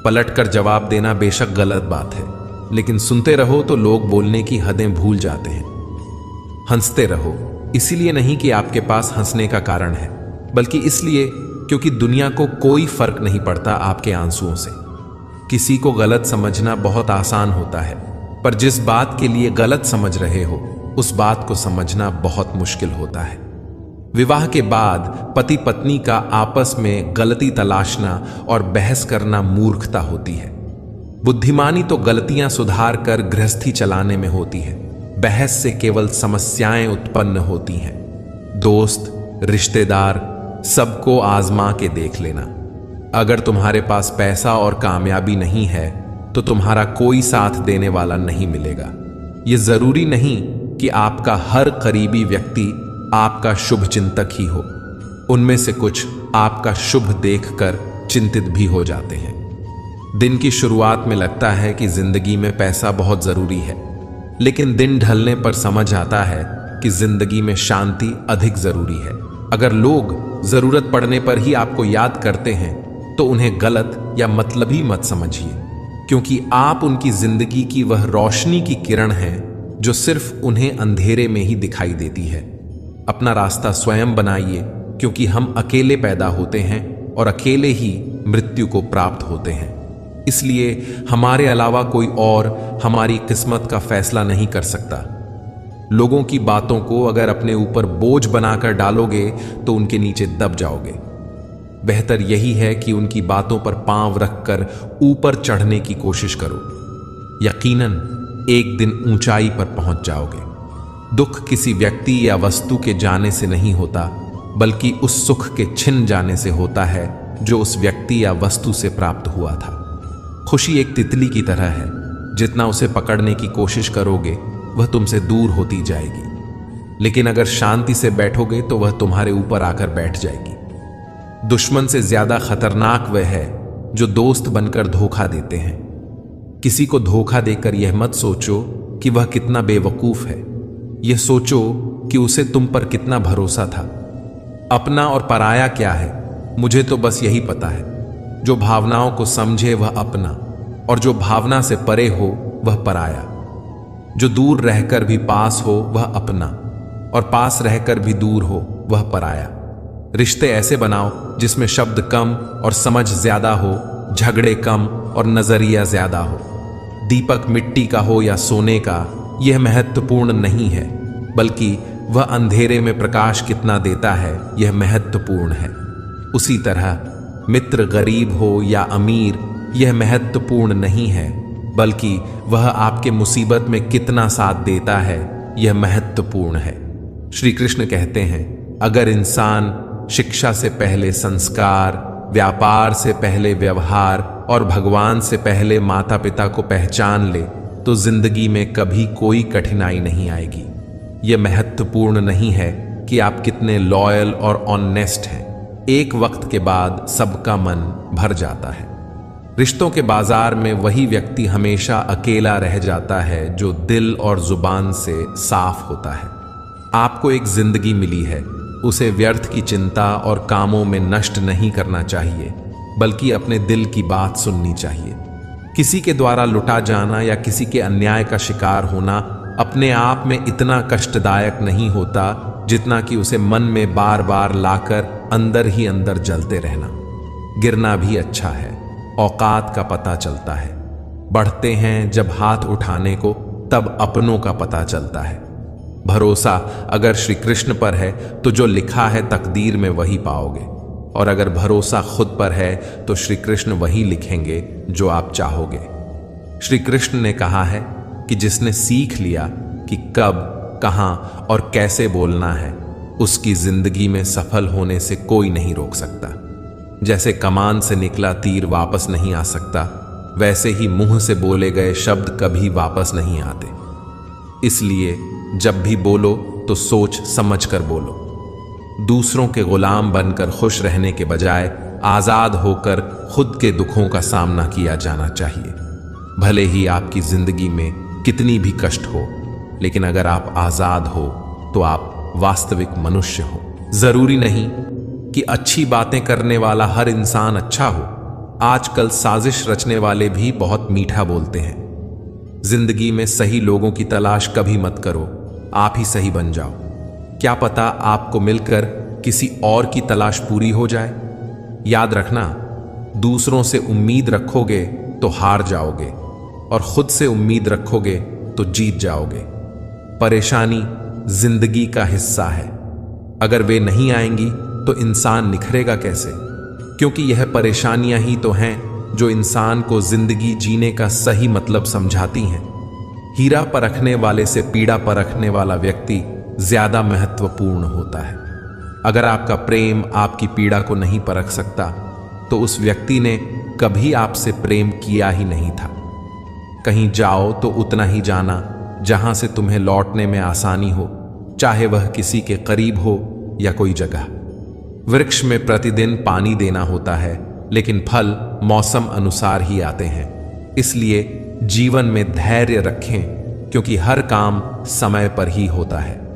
पलटकर जवाब देना बेशक गलत बात है, लेकिन सुनते रहो तो लोग बोलने की हदें भूल जाते हैं। हंसते रहो, इसीलिए नहीं कि आपके पास हंसने का कारण है, बल्कि इसलिए क्योंकि दुनिया को कोई फर्क नहीं पड़ता आपके आंसुओं से। किसी को गलत समझना बहुत आसान होता है, पर जिस बात के लिए गलत समझ रहे हो उस बात को समझना बहुत मुश्किल होता है। विवाह के बाद पति पत्नी का आपस में गलती तलाशना और बहस करना मूर्खता होती है। बुद्धिमानी तो गलतियां सुधार कर गृहस्थी चलाने में होती है। बहस से केवल समस्याएं उत्पन्न होती हैं। दोस्त, रिश्तेदार, सबको आजमा के देख लेना। अगर तुम्हारे पास पैसा और कामयाबी नहीं है तो तुम्हारा कोई साथ देने वाला नहीं मिलेगा। यह जरूरी नहीं कि आपका हर करीबी व्यक्ति आपका शुभ चिंतक ही हो। उनमें से कुछ आपका शुभ देखकर चिंतित भी हो जाते हैं। दिन की शुरुआत में लगता है कि जिंदगी में पैसा बहुत जरूरी है, लेकिन दिन ढलने पर समझ आता है कि जिंदगी में शांति अधिक जरूरी है। अगर लोग जरूरत पड़ने पर ही आपको याद करते हैं तो उन्हें गलत या मतलबी मत समझिए, क्योंकि आप उनकी जिंदगी की वह रोशनी की किरण हैं जो सिर्फ उन्हें अंधेरे में ही दिखाई देती है। अपना रास्ता स्वयं बनाइए, क्योंकि हम अकेले पैदा होते हैं और अकेले ही मृत्यु को प्राप्त होते हैं। इसलिए हमारे अलावा कोई और हमारी किस्मत का फैसला नहीं कर सकता। लोगों की बातों को अगर अपने ऊपर बोझ बनाकर डालोगे तो उनके नीचे दब जाओगे। बेहतर यही है कि उनकी बातों पर पांव रखकर ऊपर चढ़ने की कोशिश करो। यकीनन एक दिन ऊंचाई पर पहुंच जाओगे। दुख किसी व्यक्ति या वस्तु के जाने से नहीं होता, बल्कि उस सुख के छिन जाने से होता है जो उस व्यक्ति या वस्तु से प्राप्त हुआ था। खुशी एक तितली की तरह है, जितना उसे पकड़ने की कोशिश करोगे वह तुमसे दूर होती जाएगी, लेकिन अगर शांति से बैठोगे तो वह तुम्हारे ऊपर आकर बैठ जाएगी। दुश्मन से ज्यादा खतरनाक वह है जो दोस्त बनकर धोखा देते हैं। किसी को धोखा देकर यह मत सोचो कि वह कितना बेवकूफ है, यह सोचो कि उसे तुम पर कितना भरोसा था। अपना और पराया क्या है, मुझे तो बस यही पता है। जो भावनाओं को समझे वह अपना, और जो भावना से परे हो वह पराया। जो दूर रहकर भी पास हो वह अपना, और पास रहकर भी दूर हो वह पराया। रिश्ते ऐसे बनाओ जिसमें शब्द कम और समझ ज्यादा हो, झगड़े कम और नजरिया ज्यादा हो। दीपक मिट्टी का हो या सोने का, यह महत्वपूर्ण नहीं है, बल्कि वह अंधेरे में प्रकाश कितना देता है यह महत्वपूर्ण है। उसी तरह मित्र गरीब हो या अमीर, यह महत्वपूर्ण नहीं है, बल्कि वह आपके मुसीबत में कितना साथ देता है यह महत्वपूर्ण है। श्री कृष्ण कहते हैं, अगर इंसान शिक्षा से पहले संस्कार, व्यापार से पहले व्यवहार और भगवान से पहले माता पिता को पहचान ले तो जिंदगी में कभी कोई कठिनाई नहीं आएगी। यह महत्वपूर्ण नहीं है कि आप कितने लॉयल और ऑनेस्ट हैं, एक वक्त के बाद सबका मन भर जाता है। रिश्तों के बाजार में वही व्यक्ति हमेशा अकेला रह जाता है जो दिल और जुबान से साफ होता है। आपको एक जिंदगी मिली है, उसे व्यर्थ की चिंता और कामों में नष्ट नहीं करना चाहिए, बल्कि अपने दिल की बात सुननी चाहिए। किसी के द्वारा लुटा जाना या किसी के अन्याय का शिकार होना अपने आप में इतना कष्टदायक नहीं होता जितना कि उसे मन में बार बार लाकर अंदर ही अंदर जलते रहना। गिरना भी अच्छा है, औकात का पता चलता है। बढ़ते हैं जब हाथ उठाने को, तब अपनों का पता चलता है। भरोसा अगर श्री कृष्ण पर है तो जो लिखा है तकदीर में वही पाओगे, और अगर भरोसा खुद पर है तो श्री कृष्ण वही लिखेंगे जो आप चाहोगे। श्री कृष्ण ने कहा है कि जिसने सीख लिया कि कब, कहां और कैसे बोलना है, उसकी जिंदगी में सफल होने से कोई नहीं रोक सकता। जैसे कमान से निकला तीर वापस नहीं आ सकता, वैसे ही मुंह से बोले गए शब्द कभी वापस नहीं आते। इसलिए जब भी बोलो तो सोच समझ कर बोलो। दूसरों के गुलाम बनकर खुश रहने के बजाय आजाद होकर खुद के दुखों का सामना किया जाना चाहिए। भले ही आपकी जिंदगी में कितनी भी कष्ट हो, लेकिन अगर आप आजाद हो तो आप वास्तविक मनुष्य हो। जरूरी नहीं कि अच्छी बातें करने वाला हर इंसान अच्छा हो। आजकल साजिश रचने वाले भी बहुत मीठा बोलते हैं। जिंदगी में सही लोगों की तलाश कभी मत करो, आप ही सही बन जाओ। क्या पता आपको मिलकर किसी और की तलाश पूरी हो जाए। याद रखना, दूसरों से उम्मीद रखोगे तो हार जाओगे, और खुद से उम्मीद रखोगे तो जीत जाओगे। परेशानी जिंदगी का हिस्सा है, अगर वे नहीं आएंगी तो इंसान निखरेगा कैसे? क्योंकि यह परेशानियां ही तो हैं जो इंसान को जिंदगी जीने का सही मतलब समझाती हैं। हीरा परखने वाले से पीड़ा परखने वाला व्यक्ति ज्यादा महत्वपूर्ण होता है। अगर आपका प्रेम आपकी पीड़ा को नहीं परख सकता तो उस व्यक्ति ने कभी आपसे प्रेम किया ही नहीं था। कहीं जाओ तो उतना ही जाना जहां से तुम्हें लौटने में आसानी हो, चाहे वह किसी के करीब हो या कोई जगह। वृक्ष में प्रतिदिन पानी देना होता है, लेकिन फल मौसम अनुसार ही आते हैं। इसलिए जीवन में धैर्य रखें, क्योंकि हर काम समय पर ही होता है।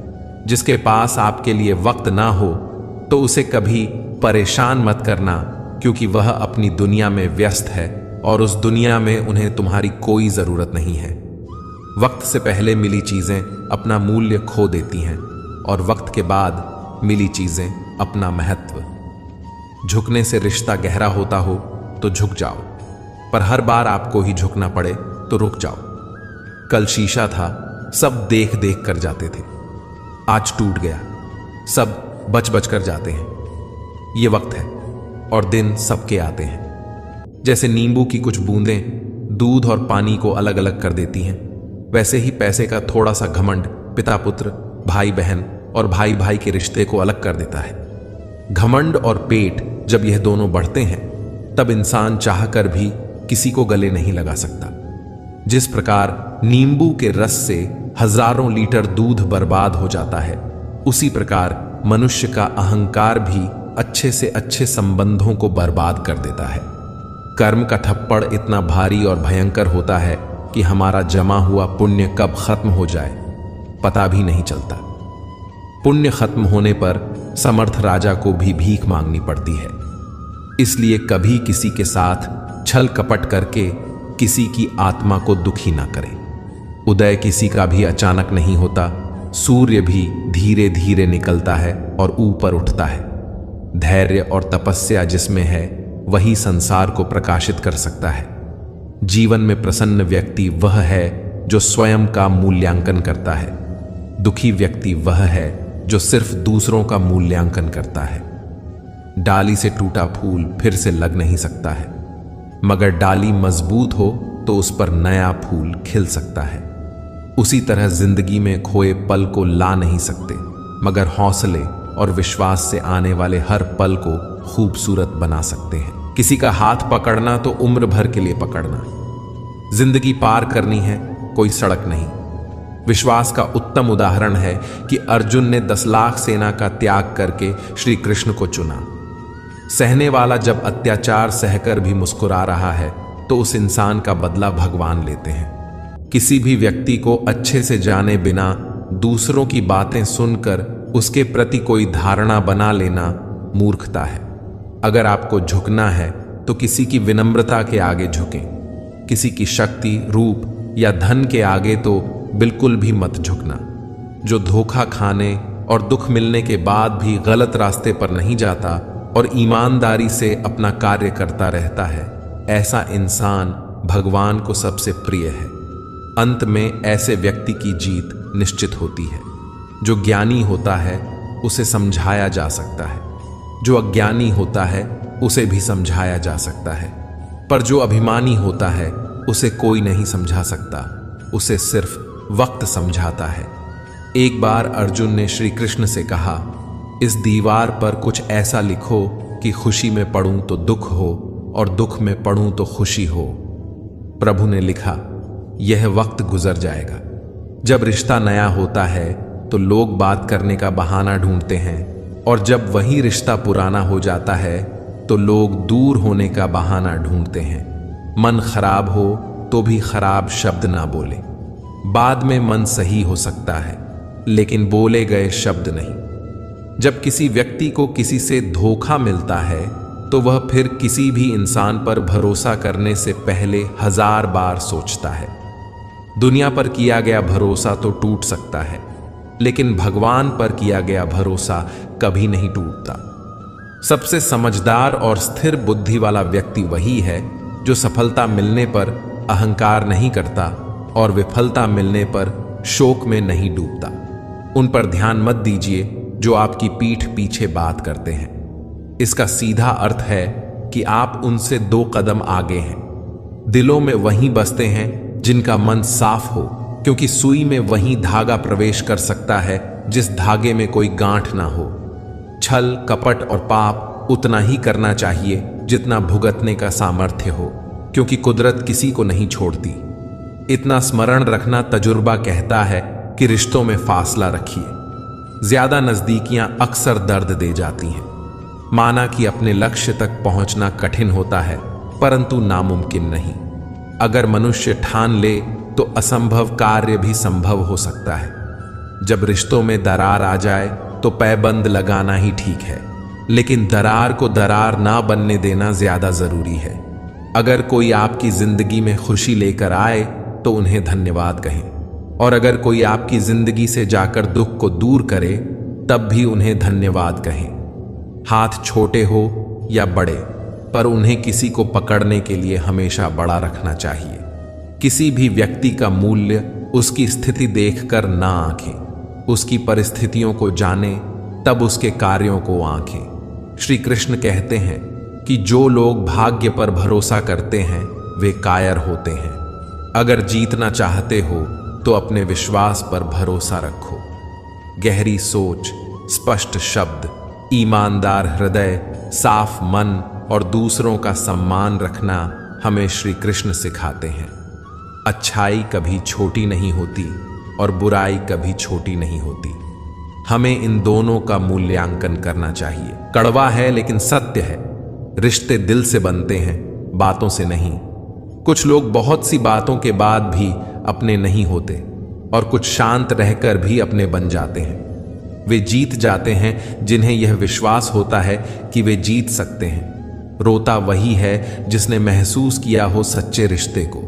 जिसके पास आपके लिए वक्त ना हो तो उसे कभी परेशान मत करना, क्योंकि वह अपनी दुनिया में व्यस्त है और उस दुनिया में उन्हें तुम्हारी कोई जरूरत नहीं है। वक्त से पहले मिली चीजें अपना मूल्य खो देती हैं, और वक्त के बाद मिली चीजें अपना महत्व। झुकने से रिश्ता गहरा होता हो तो झुक जाओ, पर हर बार आपको ही झुकना पड़े तो रुक जाओ। कल शीशा था, सब देख देख कर जाते थे, आज टूट गया, सब बच बच कर जाते हैं। ये वक्त है और दिन सबके आते हैं। जैसे नींबू की कुछ बूंदें दूध और पानी को अलग अलग कर देती हैं, वैसे ही पैसे का थोड़ा सा घमंड पिता पुत्र, भाई बहन और भाई भाई के रिश्ते को अलग कर देता है। घमंड और पेट जब यह दोनों बढ़ते हैं, तब इंसान चाहकर भी किसी को गले नहीं लगा सकता। जिस प्रकार नींबू के रस से हजारों लीटर दूध बर्बाद हो जाता है, उसी प्रकार मनुष्य का अहंकार भी अच्छे से अच्छे संबंधों को बर्बाद कर देता है। कर्म का थप्पड़ इतना भारी और भयंकर होता है कि हमारा जमा हुआ पुण्य कब खत्म हो जाए पता भी नहीं चलता। पुण्य खत्म होने पर समर्थ राजा को भी भीख मांगनी पड़ती है। इसलिए कभी किसी के साथ छल कपट करके किसी की आत्मा को दुखी ना करें। उदय किसी का भी अचानक नहीं होता, सूर्य भी धीरे धीरे निकलता है और ऊपर उठता है। धैर्य और तपस्या जिसमें है वही संसार को प्रकाशित कर सकता है। जीवन में प्रसन्न व्यक्ति वह है जो स्वयं का मूल्यांकन करता है। दुखी व्यक्ति वह है जो सिर्फ दूसरों का मूल्यांकन करता है। डाली से टूटा फूल फिर से लग नहीं सकता है, मगर डाली मजबूत हो तो उस पर नया फूल खिल सकता है। उसी तरह जिंदगी में खोए पल को ला नहीं सकते, मगर हौसले और विश्वास से आने वाले हर पल को खूबसूरत बना सकते हैं। किसी का हाथ पकड़ना तो उम्र भर के लिए पकड़ना। जिंदगी पार करनी है, कोई सड़क नहीं। विश्वास का उत्तम उदाहरण है कि अर्जुन ने 10 लाख सेना का त्याग करके श्री कृष्ण को चुना। सहने वाला जब अत्याचार सहकर भी मुस्कुरा रहा है तो उस इंसान का बदला भगवान लेते हैं। किसी भी व्यक्ति को अच्छे से जाने बिना दूसरों की बातें सुनकर उसके प्रति कोई धारणा बना लेना मूर्खता है। अगर आपको झुकना है तो किसी की विनम्रता के आगे झुकें। किसी की शक्ति, रूप या धन के आगे तो बिल्कुल भी मत झुकना। जो धोखा खाने और दुख मिलने के बाद भी गलत रास्ते पर नहीं जाता और ईमानदारी से अपना कार्य करता रहता है, ऐसा इंसान भगवान को सबसे प्रिय है। अंत में ऐसे व्यक्ति की जीत निश्चित होती है। जो ज्ञानी होता है उसे समझाया जा सकता है, जो अज्ञानी होता है उसे भी समझाया जा सकता है, पर जो अभिमानी होता है उसे कोई नहीं समझा सकता, उसे सिर्फ वक्त समझाता है। एक बार अर्जुन ने श्री कृष्ण से कहा, इस दीवार पर कुछ ऐसा लिखो कि खुशी में पढ़ूं तो दुख हो और दुख में पढ़ूं तो खुशी हो। प्रभु ने लिखा, यह वक्त गुजर जाएगा। जब रिश्ता नया होता है तो लोग बात करने का बहाना ढूंढते हैं, और जब वही रिश्ता पुराना हो जाता है तो लोग दूर होने का बहाना ढूंढते हैं। मन खराब हो तो भी खराब शब्द ना बोले। बाद में मन सही हो सकता है, लेकिन बोले गए शब्द नहीं। जब किसी व्यक्ति को किसी से धोखा मिलता है तो वह फिर किसी भी इंसान पर भरोसा करने से पहले 1000 बार सोचता है। दुनिया पर किया गया भरोसा तो टूट सकता है, लेकिन भगवान पर किया गया भरोसा कभी नहीं टूटता। सबसे समझदार और स्थिर बुद्धि वाला व्यक्ति वही है जो सफलता मिलने पर अहंकार नहीं करता और विफलता मिलने पर शोक में नहीं डूबता। उन पर ध्यान मत दीजिए जो आपकी पीठ पीछे बात करते हैं। इसका सीधा अर्थ है कि आप उनसे 2 कदम आगे हैं। दिलों में वहीं बसते हैं जिनका मन साफ हो, क्योंकि सुई में वहीं धागा प्रवेश कर सकता है जिस धागे में कोई गांठ ना हो। छल, कपट और पाप उतना ही करना चाहिए जितना भुगतने का सामर्थ्य हो, क्योंकि कुदरत किसी को नहीं छोड़ती। इतना स्मरण रखना तजुर्बा कहता है कि रिश्तों में फासला रखिए। ज्यादा नजदीकियां अक्सर दर्द दे जाती हैं। माना कि अपने लक्ष्य तक पहुंचना कठिन होता है, परंतु नामुमकिन नहीं। अगर मनुष्य ठान ले तो असंभव कार्य भी संभव हो सकता है। जब रिश्तों में दरार आ जाए तो पैबंद लगाना ही ठीक है, लेकिन दरार को दरार ना बनने देना ज्यादा जरूरी है। अगर कोई आपकी जिंदगी में खुशी लेकर आए तो उन्हें धन्यवाद कहें, और अगर कोई आपकी जिंदगी से जाकर दुख को दूर करे तब भी उन्हें धन्यवाद कहें। हाथ छोटे हो या बड़े, पर उन्हें किसी को पकड़ने के लिए हमेशा बड़ा रखना चाहिए। किसी भी व्यक्ति का मूल्य उसकी स्थिति देखकर ना आंकें, उसकी परिस्थितियों को जाने तब उसके कार्यों को आंकें। श्री कृष्ण कहते हैं कि जो लोग भाग्य पर भरोसा करते हैं वे कायर होते हैं। अगर जीतना चाहते हो तो अपने विश्वास पर भरोसा रखो। गहरी सोच, स्पष्ट शब्द, ईमानदार हृदय, साफ मन और दूसरों का सम्मान रखना हमें श्री कृष्ण सिखाते हैं। अच्छाई कभी छोटी नहीं होती और बुराई कभी छोटी नहीं होती। हमें इन दोनों का मूल्यांकन करना चाहिए। कड़वा है लेकिन सत्य है। रिश्ते दिल से बनते हैं, बातों से नहीं। कुछ लोग बहुत सी बातों के बाद भी अपने नहीं होते और कुछ शांत रहकर भी अपने बन जाते हैं। वे जीत जाते हैं जिन्हें यह विश्वास होता है कि वे जीत सकते हैं। रोता वही है जिसने महसूस किया हो सच्चे रिश्ते को,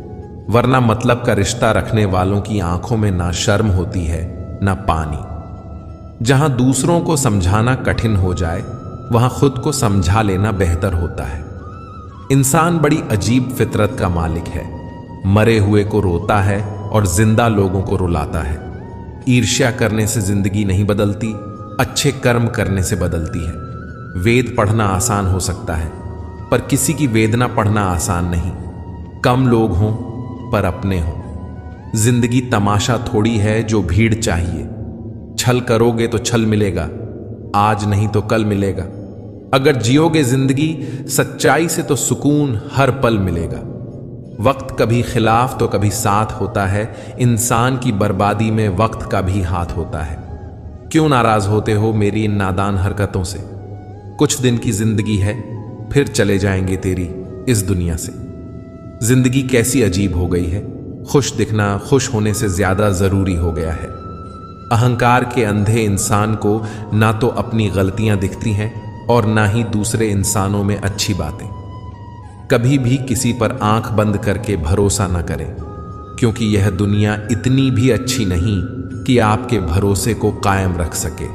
वरना मतलब का रिश्ता रखने वालों की आंखों में ना शर्म होती है ना पानी। जहां दूसरों को समझाना कठिन हो जाए वहां खुद को समझा लेना बेहतर होता है। इंसान बड़ी अजीब फितरत का मालिक है। मरे हुए को रोता है और जिंदा लोगों को रुलाता है। ईर्ष्या करने से जिंदगी नहीं बदलती, अच्छे कर्म करने से बदलती है। वेद पढ़ना आसान हो सकता है, पर किसी की वेदना पढ़ना आसान नहीं। कम लोग हों पर अपने हों। जिंदगी तमाशा थोड़ी है जो भीड़ चाहिए। छल करोगे तो छल मिलेगा, आज नहीं तो कल मिलेगा। अगर जियोगे जिंदगी सच्चाई से तो सुकून हर पल मिलेगा। वक्त कभी खिलाफ तो कभी साथ होता है। इंसान की बर्बादी में वक्त का भी हाथ होता है। क्यों नाराज होते हो मेरी इन नादान हरकतों से? कुछ दिन की जिंदगी है, फिर चले जाएंगे तेरी इस दुनिया से। जिंदगी कैसी अजीब हो गई है। खुश दिखना खुश होने से ज्यादा जरूरी हो गया है। अहंकार के अंधे इंसान को ना तो अपनी गलतियां दिखती हैं और ना ही दूसरे इंसानों में अच्छी बातें। कभी भी किसी पर आंख बंद करके भरोसा ना करें, क्योंकि यह दुनिया इतनी भी अच्छी नहीं कि आपके भरोसे को कायम रख सके।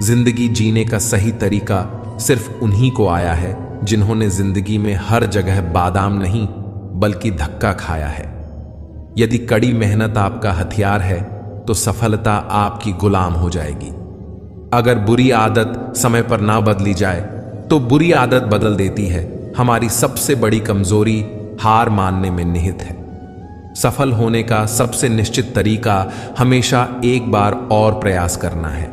जिंदगी जीने का सही तरीका सिर्फ उन्हीं को आया है जिन्होंने जिंदगी में हर जगह बादाम नहीं बल्कि धक्का खाया है। यदि कड़ी मेहनत आपका हथियार है तो सफलता आपकी गुलाम हो जाएगी। अगर बुरी आदत समय पर ना बदली जाए तो बुरी आदत बदल देती है। हमारी सबसे बड़ी कमजोरी हार मानने में निहित है। सफल होने का सबसे निश्चित तरीका हमेशा एक बार और प्रयास करना है।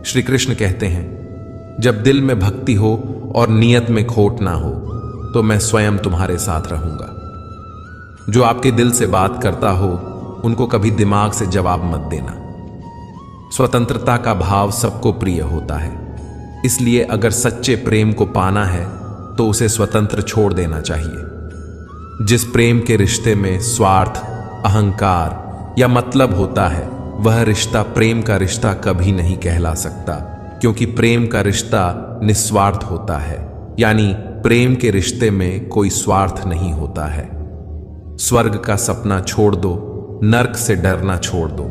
श्री कृष्ण कहते हैं, जब दिल में भक्ति हो और नियत में खोट ना हो तो मैं स्वयं तुम्हारे साथ रहूंगा। जो आपके दिल से बात करता हो उनको कभी दिमाग से जवाब मत देना। स्वतंत्रता का भाव सबको प्रिय होता है, इसलिए अगर सच्चे प्रेम को पाना है तो उसे स्वतंत्र छोड़ देना चाहिए। जिस प्रेम के रिश्ते में स्वार्थ, अहंकार या मतलब होता है, वह रिश्ता प्रेम का रिश्ता कभी नहीं कहला सकता, क्योंकि प्रेम का रिश्ता निस्वार्थ होता है। यानी प्रेम के रिश्ते में कोई स्वार्थ नहीं होता है। स्वर्ग का सपना छोड़ दो, नर्क से डरना छोड़ दो।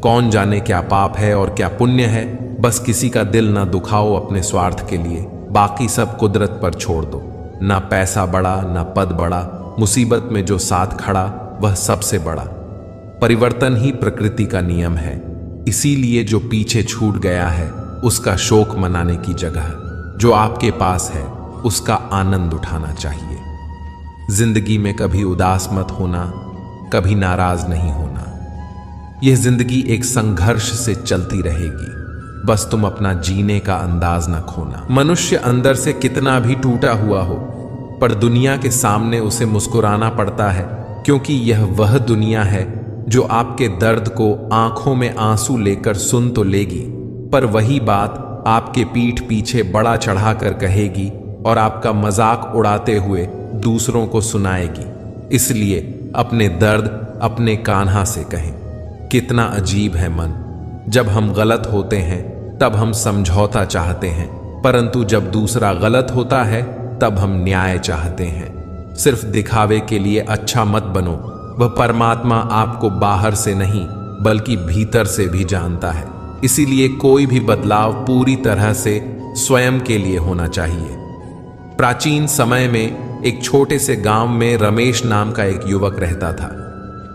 कौन जाने क्या पाप है और क्या पुण्य है। बस किसी का दिल ना दुखाओ अपने स्वार्थ के लिए। बाकी सब कुदरत पर छोड़ दो। ना पैसा बड़ा ना पद बड़ा, मुसीबत में जो साथ खड़ा वह सबसे बड़ा। परिवर्तन ही प्रकृति का नियम है, इसीलिए जो पीछे छूट गया है उसका शोक मनाने की जगह जो आपके पास है उसका आनंद उठाना चाहिए। जिंदगी में कभी उदास मत होना, कभी नाराज नहीं होना। यह जिंदगी एक संघर्ष से चलती रहेगी, बस तुम अपना जीने का अंदाज ना खोना। मनुष्य अंदर से कितना भी टूटा हुआ हो, पर दुनिया के सामने उसे मुस्कुराना पड़ता है, क्योंकि यह वह दुनिया है जो आपके दर्द को आंखों में आंसू लेकर सुन तो लेगी, पर वही बात आपके पीठ पीछे बड़ा चढ़ाकर कहेगी और आपका मजाक उड़ाते हुए दूसरों को सुनाएगी। इसलिए अपने दर्द अपने कान्हा से कहें। कितना अजीब है मन। जब हम गलत होते हैं तब हम समझौता चाहते हैं, परंतु जब दूसरा गलत होता है तब हम न्याय चाहते हैं। सिर्फ दिखावे के लिए अच्छा मत बनो। वह परमात्मा आपको बाहर से नहीं बल्कि भीतर से भी जानता है। इसीलिए कोई भी बदलाव पूरी तरह से स्वयं के लिए होना चाहिए। प्राचीन समय में एक छोटे से गांव में रमेश नाम का एक युवक रहता था।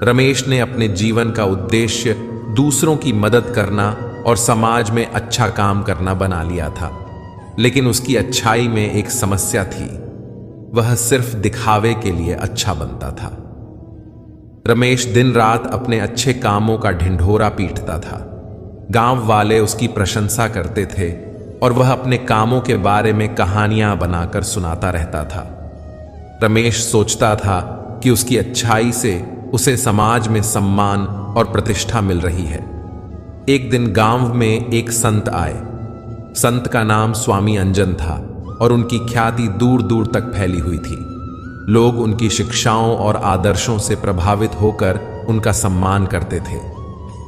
रमेश ने अपने जीवन का उद्देश्य दूसरों की मदद करना और समाज में अच्छा काम करना बना लिया था, लेकिन उसकी अच्छाई में एक समस्या थी। वह सिर्फ दिखावे के लिए अच्छा बनता था। रमेश दिन रात अपने अच्छे कामों का ढिंढोरा पीटता था। गांव वाले उसकी प्रशंसा करते थे और वह अपने कामों के बारे में कहानियां बनाकर सुनाता रहता था। रमेश सोचता था कि उसकी अच्छाई से उसे समाज में सम्मान और प्रतिष्ठा मिल रही है। एक दिन गांव में एक संत आए। संत का नाम स्वामी अंजन था और उनकी ख्याति दूर दूर तक फैली हुई थी। लोग उनकी शिक्षाओं और आदर्शों से प्रभावित होकर उनका सम्मान करते थे।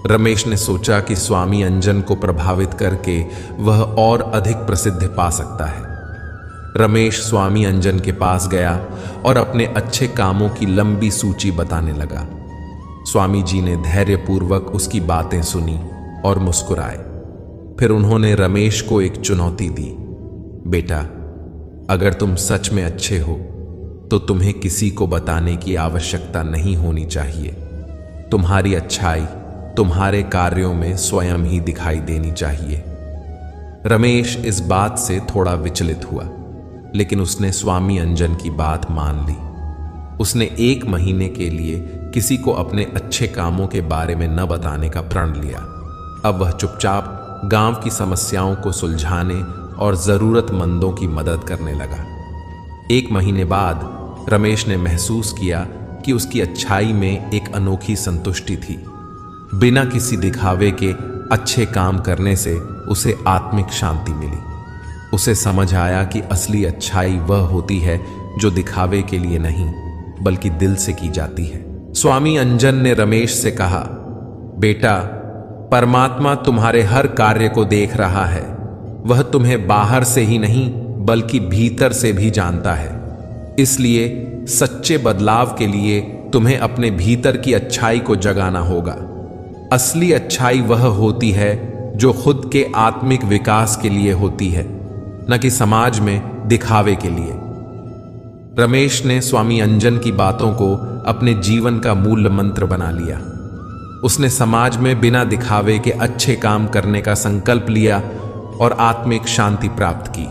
रमेश ने सोचा कि स्वामी अंजन को प्रभावित करके वह और अधिक प्रसिद्ध पा सकता है। रमेश स्वामी अंजन के पास गया और अपने अच्छे कामों की लंबी सूची बताने लगा। स्वामी जी ने धैर्यपूर्वक उसकी बातें सुनी और मुस्कुराए। फिर उन्होंने रमेश को एक चुनौती दी। बेटा, अगर तुम सच में अच्छे हो तो तुम्हें किसी को बताने की आवश्यकता नहीं होनी चाहिए। तुम्हारी अच्छाई तुम्हारे कार्यों में स्वयं ही दिखाई देनी चाहिए। रमेश इस बात से थोड़ा विचलित हुआ, लेकिन उसने स्वामी अंजन की बात मान ली। उसने 1 महीने के लिए किसी को अपने अच्छे कामों के बारे में न बताने का प्रण लिया। अब वह चुपचाप गांव की समस्याओं को सुलझाने और जरूरतमंदों की मदद करने लगा। 1 महीने बाद रमेश ने महसूस किया कि उसकी अच्छाई में एक अनोखी संतुष्टि थी। बिना किसी दिखावे के अच्छे काम करने से उसे आत्मिक शांति मिली। उसे समझ आया कि असली अच्छाई वह होती है जो दिखावे के लिए नहीं, बल्कि दिल से की जाती है। स्वामी अंजन ने रमेश से कहा, बेटा, परमात्मा तुम्हारे हर कार्य को देख रहा है। वह तुम्हें बाहर से ही नहीं बल्कि भीतर से भी जानता है। इसलिए सच्चे बदलाव के लिए तुम्हें अपने भीतर की अच्छाई को जगाना होगा। असली अच्छाई वह होती है जो खुद के आत्मिक विकास के लिए होती है, न कि समाज में दिखावे के लिए। रमेश ने स्वामी अंजन की बातों को अपने जीवन का मूल मंत्र बना लिया। उसने समाज में बिना दिखावे के अच्छे काम करने का संकल्प लिया और आत्मिक शांति प्राप्त की।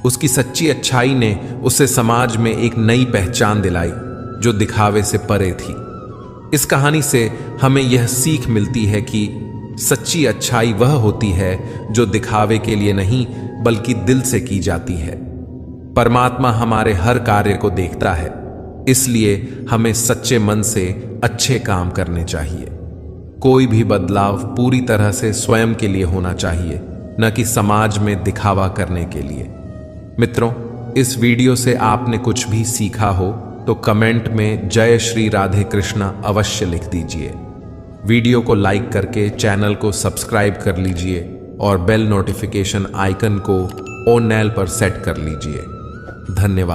उसकी सच्ची अच्छाई ने उसे समाज में एक नई पहचान दिलाई जो दिखावे से परे थी। इस कहानी से हमें यह सीख मिलती है कि सच्ची अच्छाई वह होती है जो दिखावे के लिए नहीं बल्कि दिल से की जाती है। परमात्मा हमारे हर कार्य को देखता है, इसलिए हमें सच्चे मन से अच्छे काम करने चाहिए। कोई भी बदलाव पूरी तरह से स्वयं के लिए होना चाहिए, न कि समाज में दिखावा करने के लिए। मित्रों, इस वीडियो से आपने कुछ भी सीखा हो तो कमेंट में जय श्री राधे कृष्णा अवश्य लिख दीजिए। वीडियो को लाइक करके चैनल को सब्सक्राइब कर लीजिए और बेल नोटिफिकेशन आइकन को ऑन पर सेट कर लीजिए। धन्यवाद।